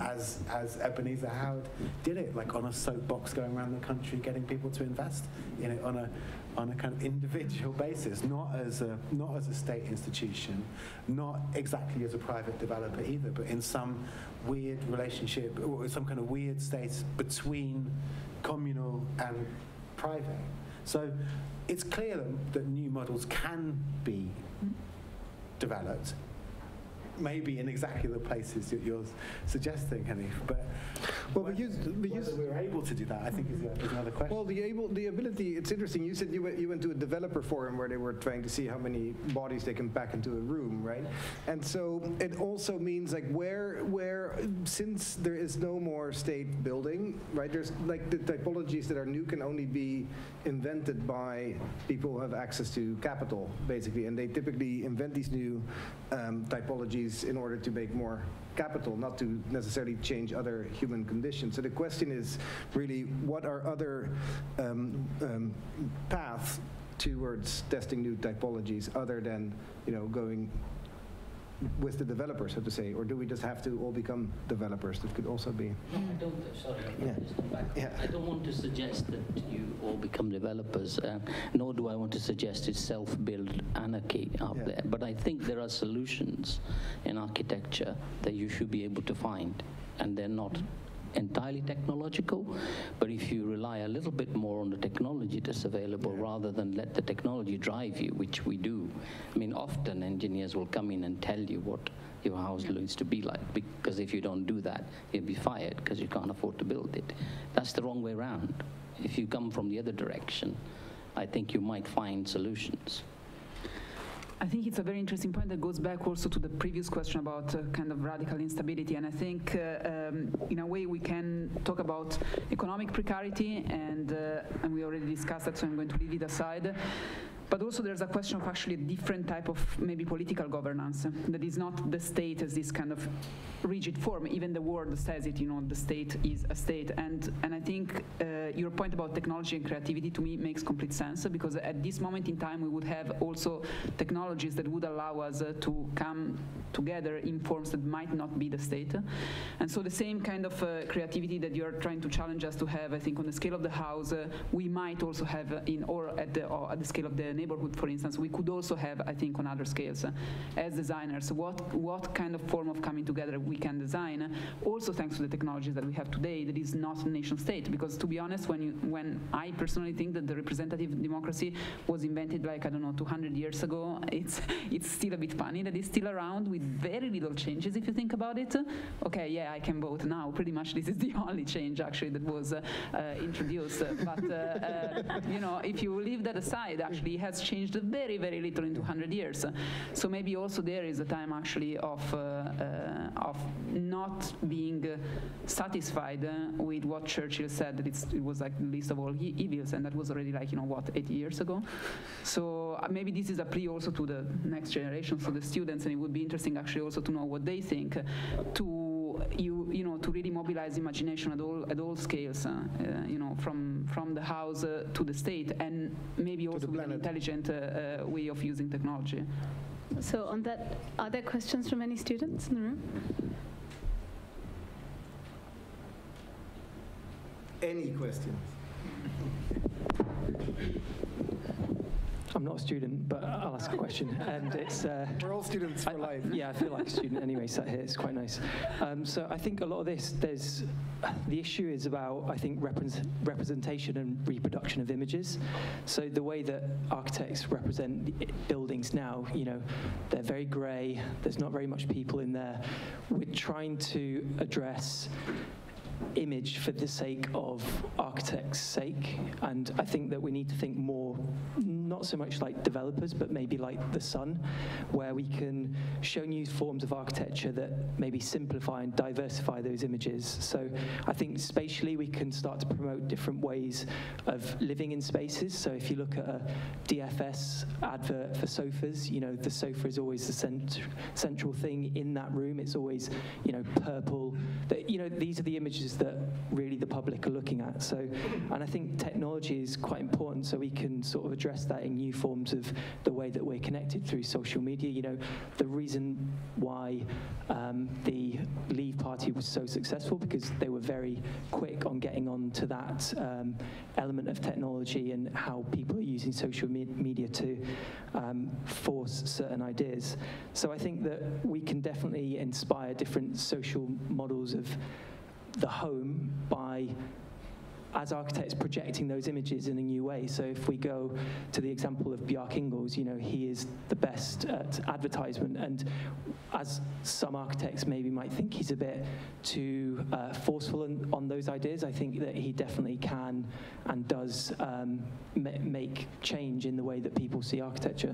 as Ebenezer Howard did it, on a soapbox going around the country, getting people to invest in it on a kind of individual basis, not as a state institution, not exactly as a private developer either, but in some weird relationship or some kind of weird state between communal and private. So it's clear that new models can be developed, maybe in exactly the places that you're suggesting, Hanif, but whether we're able to do that, I think, is another question. Well, the ability, it's interesting. You said you went to a developer forum where they were trying to see how many bodies they can pack into a room, right? And so it also means where since there is no more state building, right? There's the typologies that are new can only be invented by people who have access to capital, basically, and they typically invent these new typologies technologies in order to make more capital, not to necessarily change other human conditions. So the question is really, what are other paths towards testing new typologies other than, going with the developers, so to say, or do we just have to all become developers? That could also be. No, I don't. Sorry, just come back. Yeah. I don't want to suggest that you all become developers, nor do I want to suggest it's self-built anarchy out there. But I think there are solutions in architecture that you should be able to find, and they're not entirely technological, but if you rely a little bit more on the technology that's available rather than let the technology drive you, which we do. I mean, often engineers will come in and tell you what your house needs to be like, because if you don't do that, you'll be fired because you can't afford to build it. That's the wrong way around. If you come from the other direction, I think you might find solutions. I think it's a very interesting point that goes back also to the previous question about kind of radical instability. And I think in a way we can talk about economic precarity, and we already discussed that, so I'm going to leave it aside. But also there's a question of actually a different type of maybe political governance that is not the state as this kind of rigid form. Even the word says it, the state is a state. And I think your point about technology and creativity to me makes complete sense, because at this moment in time we would have also technologies that would allow us to come together in forms that might not be the state. And so the same kind of creativity that you're trying to challenge us to have, I think, on the scale of the house, we might also have at the scale of the neighborhood, for instance. We could also have, I think, on other scales as designers, what kind of form of coming together we can design, also thanks to the technologies that we have today that is not nation state. Because to be honest, when I personally think that the representative democracy was invented like, I don't know, 200 years ago, it's still a bit funny that it's still around with very little changes if you think about it. Okay, yeah, I can vote now. Pretty much this is the only change actually that was introduced. But if you leave that aside, actually has changed very, very little in 200 years. So maybe also there is a time actually of not being satisfied with what Churchill said, that it was like the least of all evils, and that was already like, 80 years ago. So maybe this is a plea also to the next generation, so the students, and it would be interesting actually also to know what they think, to really mobilize imagination at all scales, from the house to the state, and maybe also with an intelligent way of using technology. So on that, are there questions from any students in the room? Any questions? I'm not a student, but I'll ask a question. And it's we're all students for life. Yeah, I feel like a student anyway, sat here. It's quite nice. So I think a lot of this, the issue is about, I think, representation and reproduction of images. So the way that architects represent buildings now, they're very grey. There's not very much people in there. We're trying to address image for the sake of architects' sake, and I think that we need to think more, not so much like developers, but maybe like the sun, where we can show new forms of architecture that maybe simplify and diversify those images. So I think spatially we can start to promote different ways of living in spaces. So if you look at a DFS advert for sofas, the sofa is always the central thing in that room. It's always, purple. These are the images that really the public are looking at. So, and I think technology is quite important, so we can sort of address that in new forms of the way that we're connected through social media. The reason why the Leave Party was so successful, because they were very quick on getting on to that element of technology and how people are using social media to force certain ideas. So I think that we can definitely inspire different social models of the home by, as architects, projecting those images in a new way. So if we go to the example of Bjarke Ingels, he is the best at advertisement, and as some architects maybe might think he's a bit too forceful on those ideas, I think that he definitely can and does make change in the way that people see architecture.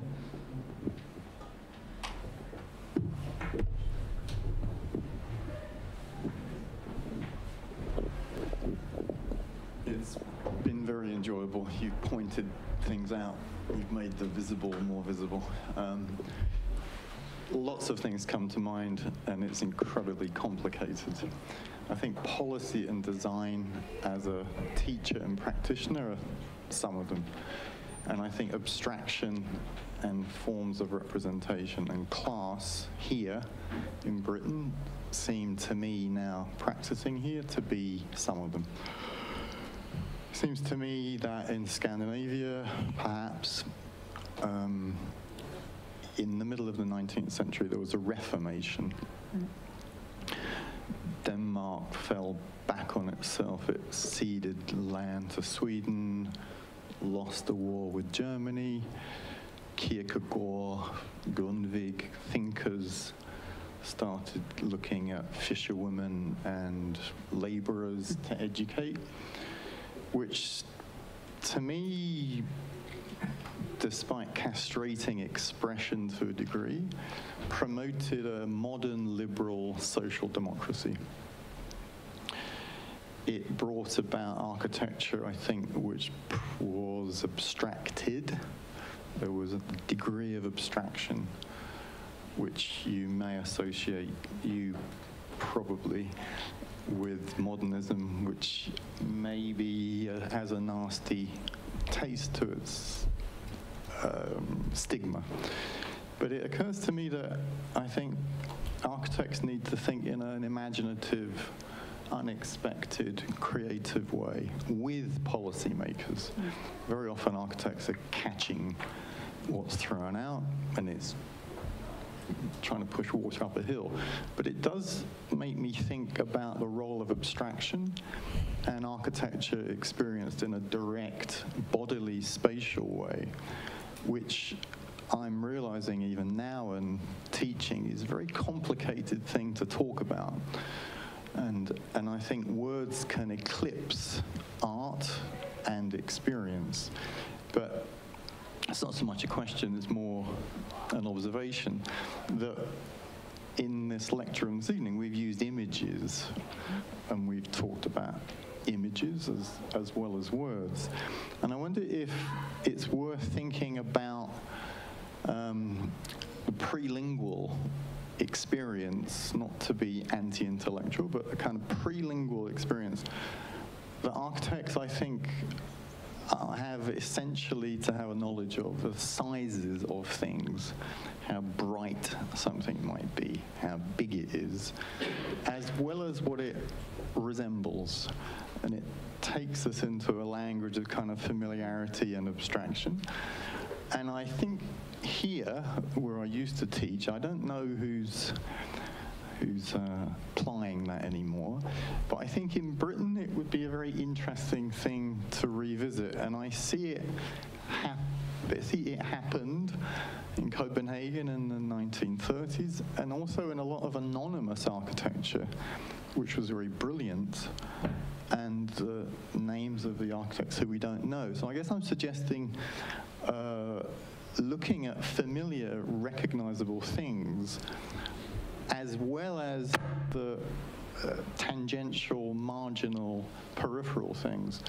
It's been very enjoyable. You've pointed things out. You've made the visible more visible. lots of things come to mind, and it's incredibly complicated. I think policy and design as a teacher and practitioner are some of them. And I think abstraction and forms of representation and class here in Britain seem to me now, practicing here, to be some of them. It seems to me that in Scandinavia, perhaps, in the middle of the 19th century, there was a Reformation. Denmark fell back on itself. It ceded land to Sweden, lost the war with Germany. Kierkegaard, Grundtvig, thinkers started looking at fisherwomen and laborers to educate, which to me, despite castrating expression to a degree, promoted a modern liberal social democracy. It brought about architecture, I think, which was abstracted. There was a degree of abstraction which you may associate, you probably, with modernism, which maybe has a nasty taste to its stigma. But it occurs to me that I think architects need to think in an imaginative, unexpected, creative way with policymakers. Very often architects are catching what's thrown out, and it's trying to push water up a hill. But it does make me think about the role of abstraction and architecture experienced in a direct, bodily, spatial way, which I'm realizing even now and teaching is a very complicated thing to talk about. And I think words can eclipse art and experience. But it's not so much a question, it's more an observation that in this lecture this evening we've used images and we've talked about images as well as words. And I wonder if it's worth thinking about the prelingual experience, not to be anti-intellectual, but a kind of prelingual experience that architects, I think, have essentially to have a knowledge of the sizes of things, how bright something might be, how big it is, as well as what it resembles. And it takes us into a language of kind of familiarity and abstraction. And I think here, where I used to teach, I don't know who's applying that anymore, but I think in Britain it would be a very interesting thing to revisit, and I see it happened in Copenhagen in the 1930s, and also in a lot of anonymous architecture, which was very brilliant, and the names of the architects who we don't know. So I guess I'm suggesting looking at familiar, recognizable things, as well as the tangential, marginal, peripheral things,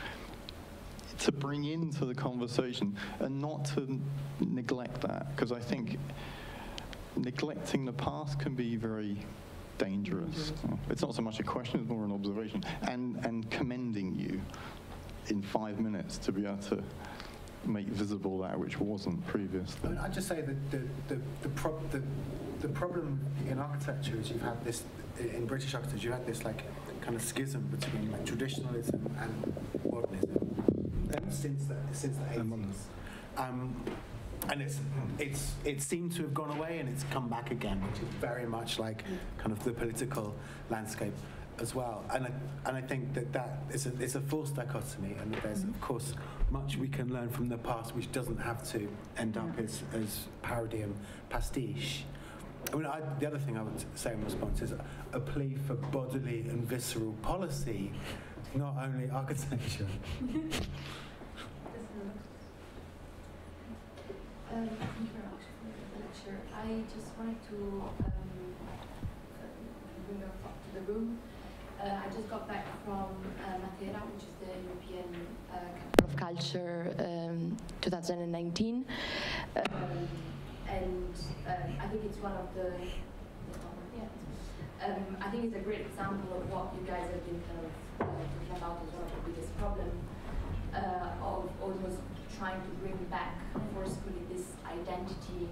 to bring into the conversation and not to neglect that, because I think neglecting the past can be very dangerous. It's not so much a question, it's more an observation, and commending you in 5 minutes to be able to make visible that which wasn't previously. I mean, I'd just say that the problem in architecture is you've had this, in British architecture, you had this like kind of schism between like traditionalism and modernism since the 80s. And it seemed to have gone away, and it's come back again, which is very much like kind of the political landscape as well. And I think that it's a false dichotomy, and that there's of course much we can learn from the past, which doesn't have to end up as parody and pastiche. I mean, the other thing I would say in response is a plea for bodily and visceral policy, not only architecture. Thank you very much for the lecture. I just wanted to bring up to the room. I just got back from Matera, which is the European Capital of Culture 2019. And I think it's one of the, I think it's a great example of what you guys have been kind of talking about as one of the biggest problems of almost trying to bring back forcefully this identity,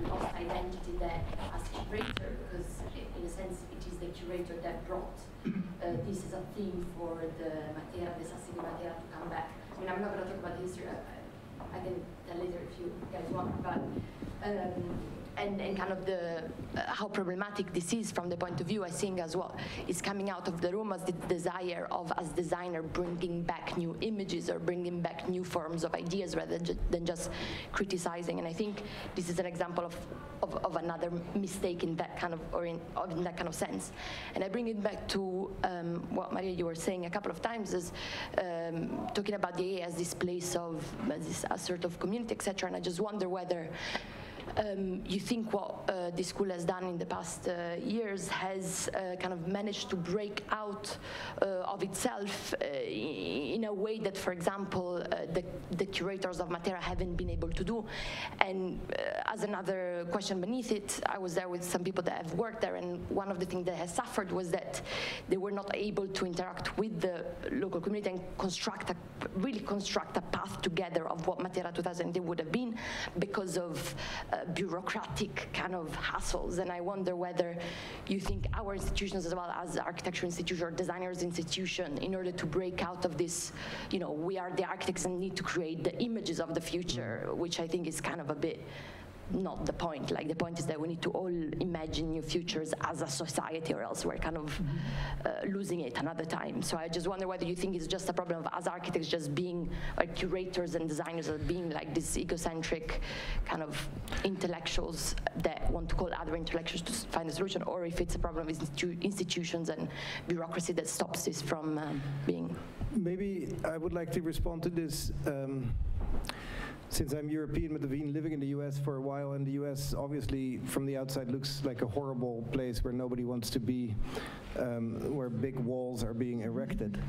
lost identity that as curator, because in a sense it is the curator that brought this as a theme for the Matera, the Sassini Matera to come back. I mean, I'm not going to talk about the history. I can tell later if you guys want, but and kind of the how problematic this is from the point of view, I think, as well, is coming out of the room as the desire of, as designer, bringing back new images or bringing back new forms of ideas rather than just criticizing. And I think this is an example of another mistake in that kind of, or in that kind of sense. And I bring it back to what, Maria, you were saying a couple of times, is talking about the AA as this place of, as a sort of community, etc. And I just wonder whether you think what this school has done in the past years has kind of managed to break out of itself in a way that, for example, the curators of Matera haven't been able to do. And as another question beneath it, I was there with some people that have worked there, and one of the things that has suffered was that they were not able to interact with the local community and really construct a path together of what Matera 2000 would have been, because of bureaucratic kind of hassles. And I wonder whether you think our institutions, as well as architecture institution or designers institution, in order to break out of this, you know, we are the architects and need to create the images of the future, which I think is kind of a bit not the point. Like, the point is that we need to all imagine new futures as a society, or else we're kind of losing it another time. So I just wonder whether you think it's just a problem of us architects just being like curators and designers, or being like this egocentric kind of intellectuals that want to call other intellectuals to find a solution, or if it's a problem with institutions and bureaucracy that stops this from being. Maybe I would like to respond to this. Since I'm European, but I've been living in the US for a while, and the US obviously from the outside looks like a horrible place where nobody wants to be, where big walls are being erected.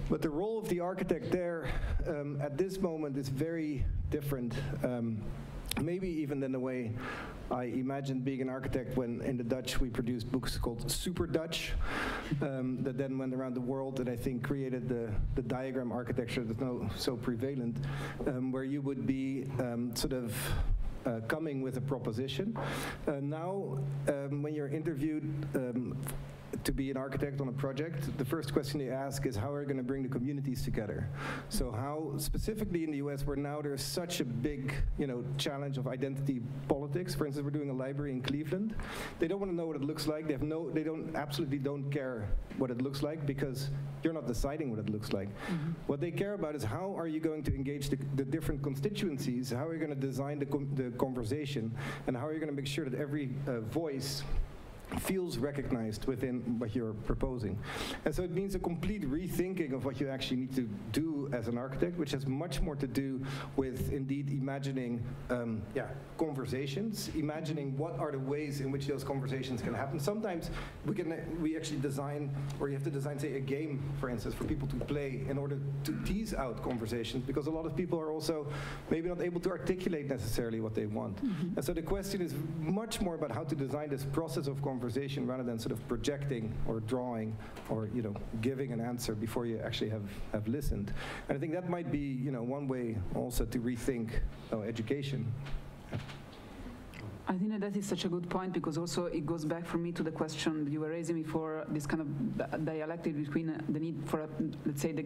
But the role of the architect there at this moment is very different, maybe even than the way I imagined being an architect when in the Dutch we produced books called Super Dutch that then went around the world, and I think created the diagram architecture that's now so prevalent, where you would be sort of coming with a proposition. Now, when you're interviewed to be an architect on a project, the first question they ask is, how are you going to bring the communities together? So how, specifically in the US, where now there's such a big, you know, challenge of identity politics. For instance, we're doing a library in Cleveland. They don't want to know what it looks like. They absolutely don't care what it looks like, because you're not deciding what it looks like. Mm-hmm. What they care about is, how are you going to engage the different constituencies? How are you going to design the conversation? And how are you going to make sure that every voice feels recognized within what you're proposing? And so it means a complete rethinking of what you actually need to do as an architect, which has much more to do with indeed imagining conversations, imagining what are the ways in which those conversations can happen. Sometimes we actually design, or you have to design, say, a game, for instance, for people to play in order to tease out conversations, because a lot of people are also maybe not able to articulate necessarily what they want. Mm-hmm. And so the question is much more about how to design this process of conversation rather than sort of projecting or drawing or, you know, giving an answer before you actually have listened. And I think that might be, you know, one way also to rethink education. I think that is such a good point, because also it goes back for me to the question that you were raising before, this kind of dialectic between the need for, let's say, the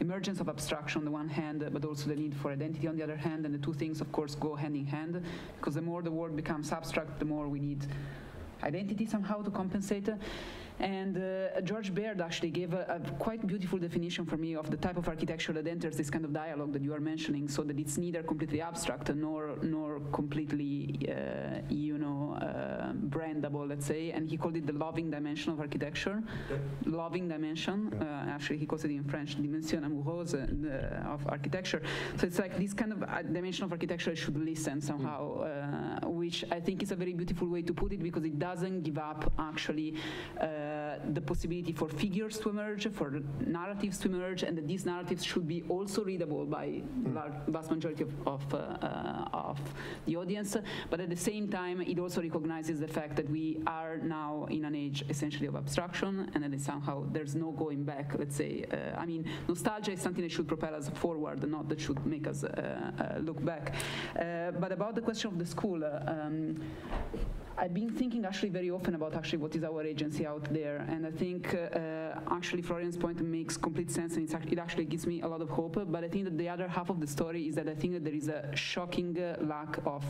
emergence of abstraction on the one hand, but also the need for identity on the other hand, and the two things, of course, go hand in hand, because the more the world becomes abstract, the more we need identity somehow to compensate. And George Baird actually gave a quite beautiful definition for me of the type of architecture that enters this kind of dialogue that you are mentioning, so that it's neither completely abstract nor completely, brandable, let's say. And he called it the loving dimension of architecture. Loving dimension. Actually, he calls it in French, dimension amoureuse of architecture. So it's like this kind of dimension of architecture should listen somehow, which I think is a very beautiful way to put it, because it doesn't give up actually the possibility for figures to emerge, for narratives to emerge, and that these narratives should be also readable by the vast majority of the audience. But at the same time, it also recognizes the fact that we are now in an age essentially of abstraction, and that somehow there's no going back, let's say. I mean, nostalgia is something that should propel us forward, not that should make us look back. But about the question of the school, I've been thinking actually very often about actually what is our agency out there, and I think actually Florian's point makes complete sense, and it actually gives me a lot of hope. But I think that the other half of the story is that I think that there is a shocking lack of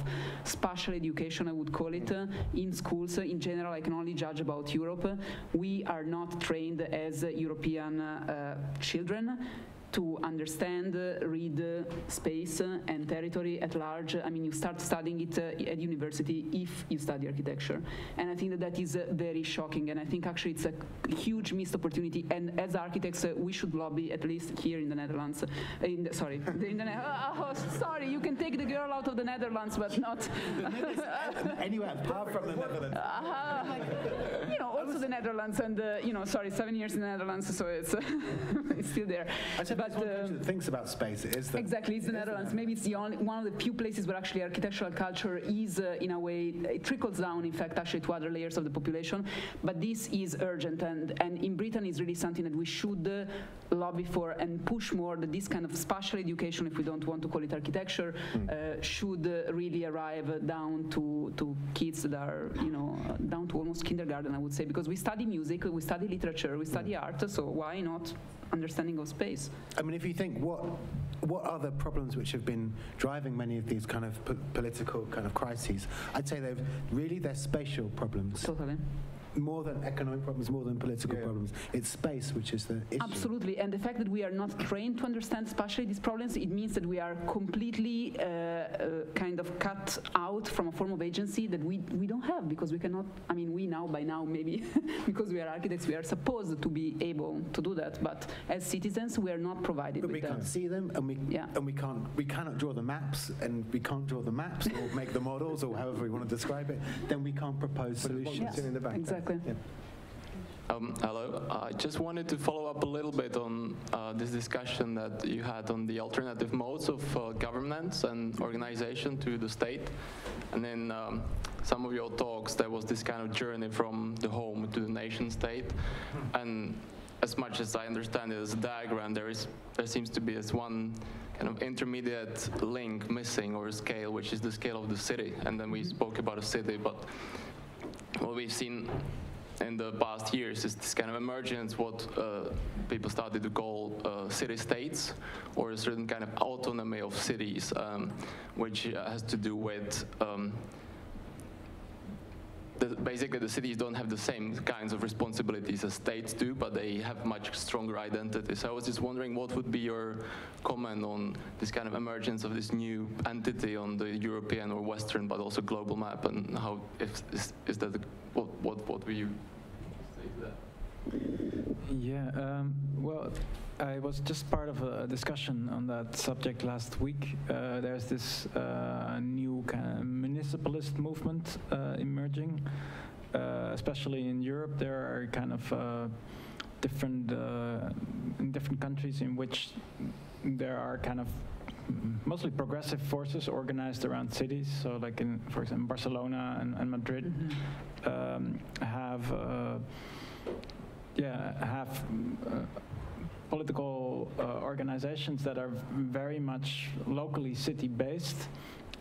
spatial education, I would call it, in schools. In general, I can only judge about Europe. We are not trained as European children to understand, read space and territory at large. I mean, you start studying it at university if you study architecture. And I think that that is very shocking. And I think actually it's a huge missed opportunity. And as architects, we should lobby, at least here in the Netherlands. Sorry, sorry, you can take the girl out of the Netherlands, but not anywhere apart from the Netherlands. You know, also the Netherlands, and you know, sorry, 7 years in the Netherlands, so it's it's still there. But one country that thinks about space, it is the exactly, it's the Netherlands. Maybe it's the only one of the few places where actually architectural culture is, in a way, it trickles down, in fact, actually to other layers of the population. But this is urgent, and in Britain is really something that we should lobby for and push more. That this kind of spatial education, if we don't want to call it architecture, should really arrive down to kids that are, you know, down to almost kindergarten, I would say, because we study music, we study literature, we study art, so why not understanding of space? I mean, if you think what are the problems which have been driving many of these kind of political kind of crises, I'd say they're spatial problems. Totally. More than economic problems, more than political problems. It's space which is the issue. Absolutely, and the fact that we are not trained to understand spatially these problems, it means that we are completely kind of cut out from a form of agency that we don't have, because we cannot, I mean, we now, by now maybe, because we are architects, we are supposed to be able to do that, but as citizens, we are not provided with that. But we can't see them, and we cannot draw the maps, and we can't draw the maps or make the models, or however we want to describe it, then we can't propose solutions. In the back. Exactly. Yeah. Hello. I just wanted to follow up a little bit on this discussion that you had on the alternative modes of governance and organization to the state. And in some of your talks, there was this kind of journey from the home to the nation state. And as much as I understand it as a diagram, there seems to be this one kind of intermediate link missing, or a scale, which is the scale of the city. And then we spoke about a city, but what we've seen in the past years is this kind of emergence, what people started to call city-states, or a certain kind of autonomy of cities, which has to do with basically the cities don't have the same kinds of responsibilities as states do, but they have much stronger identity. So I was just wondering, what would be your comment on this kind of emergence of this new entity on the European or Western, but also global map, and how is that what will you say to that? Yeah, well, I was just part of a discussion on that subject last week. There's this new kind of municipalist movement emerging, especially in Europe. There are kind of different countries in which there are kind of mostly progressive forces organized around cities. So, like in, for example, Barcelona and Madrid have political organizations that are very much locally city-based,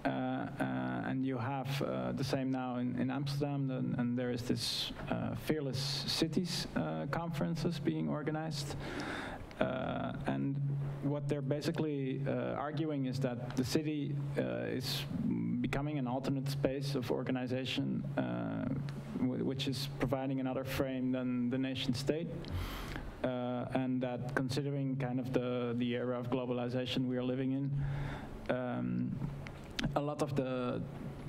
and you have the same now in Amsterdam, and there is this Fearless Cities conferences being organized. And what they're basically arguing is that the city is becoming an alternate space of organization, which is providing another frame than the nation state. And that, considering kind of the era of globalization we are living in, a lot of the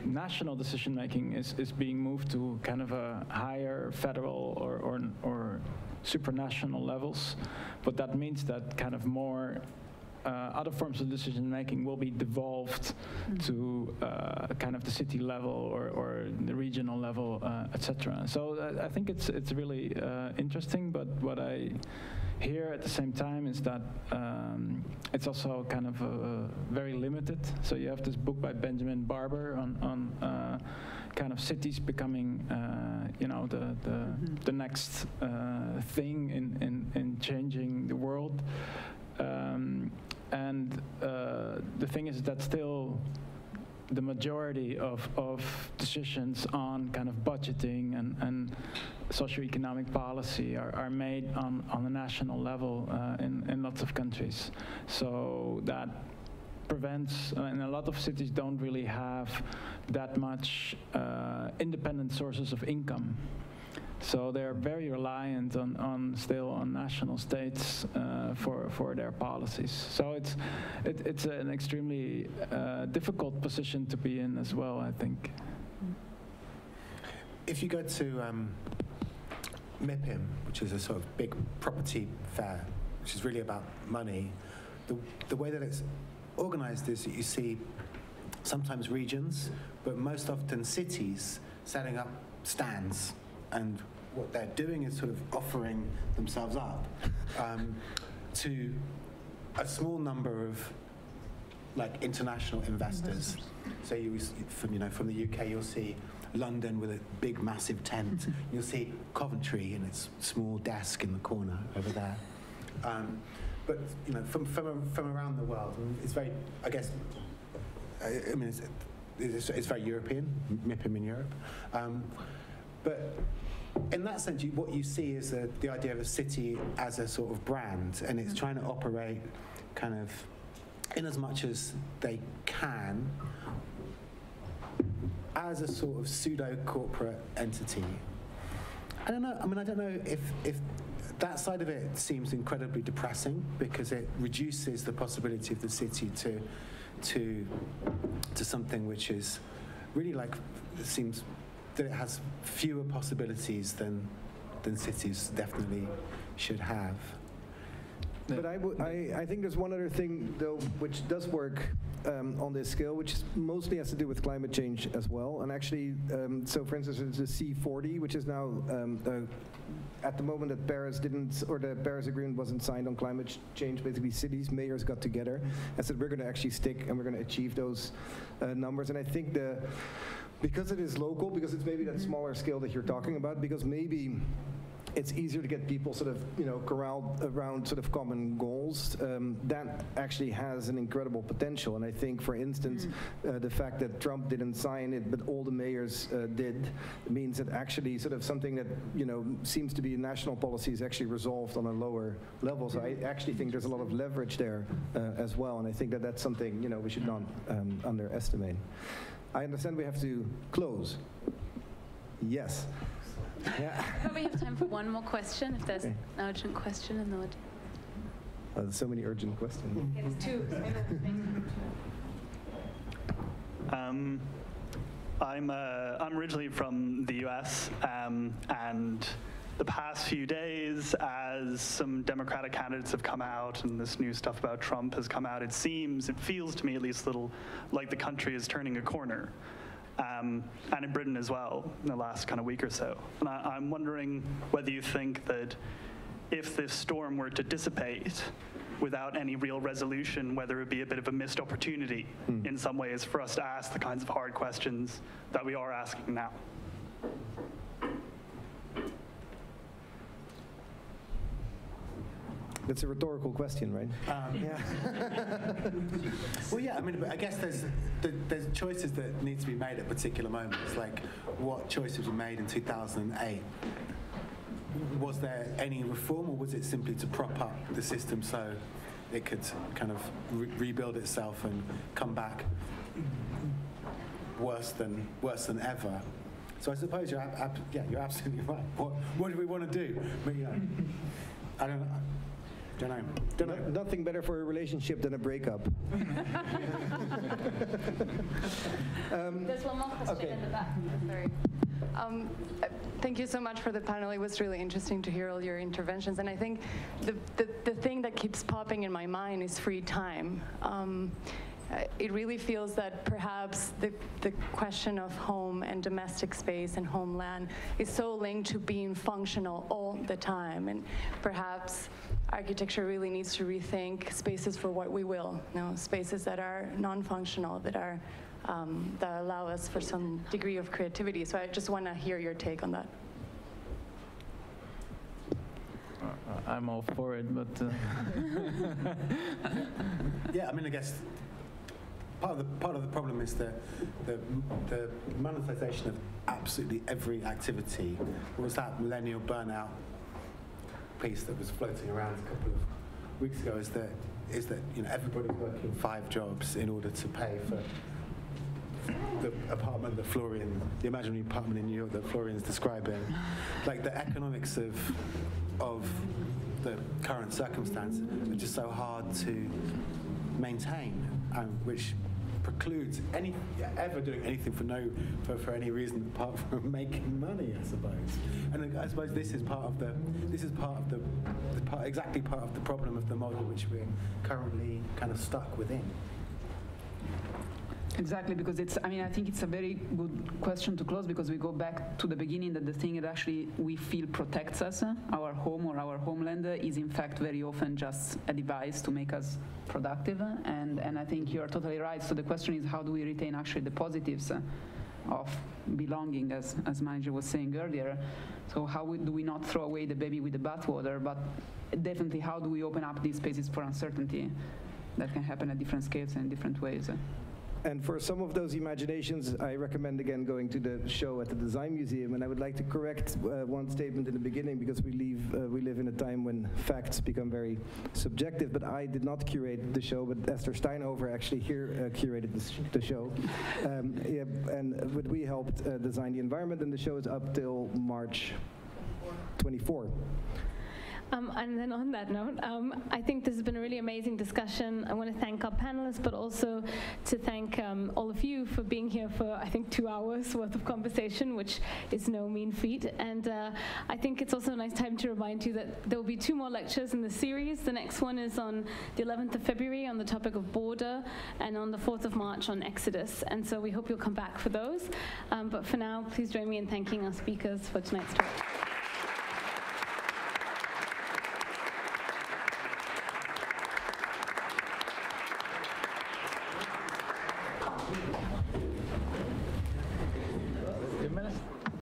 national decision making is being moved to kind of a higher federal or supranational levels. But that means that kind of more other forms of decision making will be devolved to kind of the city level or the regional level, etc. So I think it's really interesting, but what I hear at the same time is that it's also kind of very limited. So you have this book by Benjamin Barber on kind of cities becoming, the next thing in changing the world. And the thing is that still the majority of decisions on kind of budgeting and socioeconomic policy are made on a national level in lots of countries. So that prevents, and a lot of cities don't really have that much independent sources of income. So they're very reliant still on national states for their policies. So it's an extremely difficult position to be in as well, I think. If you go to MIPIM, which is a sort of big property fair, which is really about money, the way that it's organized is that you see sometimes regions, but most often cities setting up stands, and what they're doing is sort of offering themselves up to a small number of like international investors. So from the UK, you'll see London with a big, massive tent. You'll see Coventry in its small desk in the corner over there. But from around the world, it's very, I guess, I mean, it's very European, MIPIM in Europe. But in that sense, what you see is the idea of a city as a sort of brand, and it's trying to operate kind of in as much as they can as a sort of pseudo-corporate entity. I don't know. I mean, I don't know if that side of it seems incredibly depressing, because it reduces the possibility of the city to something which is really like, it seems that it has fewer possibilities than cities definitely should have. But I think there's one other thing, though, which does work on this scale, which mostly has to do with climate change as well. And actually, so for instance, there's the C40, which is now, at the moment that the Paris Agreement wasn't signed on climate change, basically cities, mayors got together and said, we're going to actually stick and we're going to achieve those numbers. And I think because it is local, because it's maybe that smaller scale that you're talking about, because maybe it's easier to get people sort of, corralled around sort of common goals, that actually has an incredible potential. And I think, for instance, the fact that Trump didn't sign it, but all the mayors did, means that actually sort of something that, seems to be a national policy is actually resolved on a lower level. So I actually think there's a lot of leverage there as well. And I think that that's something, we should not underestimate. I understand we have to close. Yes. Yeah. Probably have time for one more question, if there's an urgent question in the audience. There's so many urgent questions. It's two. I'm originally from the US, and the past few days, as some Democratic candidates have come out and this new stuff about Trump has come out, it feels to me at least a little like the country is turning a corner. And in Britain as well, in the last kind of week or so. And I'm wondering whether you think that if this storm were to dissipate without any real resolution, whether it would be a bit of a missed opportunity in some ways for us to ask the kinds of hard questions that we are asking now. That's a rhetorical question, right? Yeah. Well, yeah. I mean, but I guess there's choices that need to be made at particular moments. Like, what choices were made in 2008? Was there any reform, or was it simply to prop up the system so it could kind of rebuild itself and come back worse than ever? So I suppose you're absolutely right. What do we want to do? But, I don't know. Don't know. Nothing better for a relationship than a breakup. There's one more question in the back. Sorry. Thank you so much for the panel. It was really interesting to hear all your interventions. And I think the thing that keeps popping in my mind is free time. It really feels that perhaps the question of home and domestic space and homeland is so linked to being functional all the time. And perhaps architecture really needs to rethink spaces for what we will, spaces that are non-functional, that are that allow us for some degree of creativity. So I just want to hear your take on that. I'm all for it, but yeah, I mean, I guess part of the problem is the monetization of absolutely every activity. What was that millennial burnout piece that was floating around a couple of weeks ago? Is that everybody's working 5 jobs in order to pay for the apartment that Florian, the imaginary apartment in New York that Florian's describing. Like the economics of the current circumstance are just so hard to maintain, which precludes ever doing anything for any reason apart from making money, I suppose. And I suppose this is exactly part of the problem of the model which we're currently kind of stuck within. Exactly, because I think it's a very good question to close, because we go back to the beginning, that the thing that actually we feel protects us, our home or our homeland, is in fact very often just a device to make us productive. And I think you're totally right. So the question is, how do we retain actually the positives of belonging, as Manager was saying earlier? So how do we not throw away the baby with the bathwater, but definitely how do we open up these spaces for uncertainty that can happen at different scales and in different ways? And for some of those imaginations, I recommend again going to the show at the Design Museum. And I would like to correct one statement in the beginning, because we live in a time when facts become very subjective. But I did not curate the show, but Esther Steinhover actually here curated the show. But we helped design the environment, and the show is up till March 24. And then on that note, I think this has been a really amazing discussion. I want to thank our panelists, but also to thank all of you for being here for, I think, 2 hours worth of conversation, which is no mean feat. And I think it's also a nice time to remind you that there will be 2 more lectures in the series. The next one is on the 11th of February on the topic of border, and on the 4th of March on Exodus. And so we hope you'll come back for those. But for now, please join me in thanking our speakers for tonight's talk. minutes.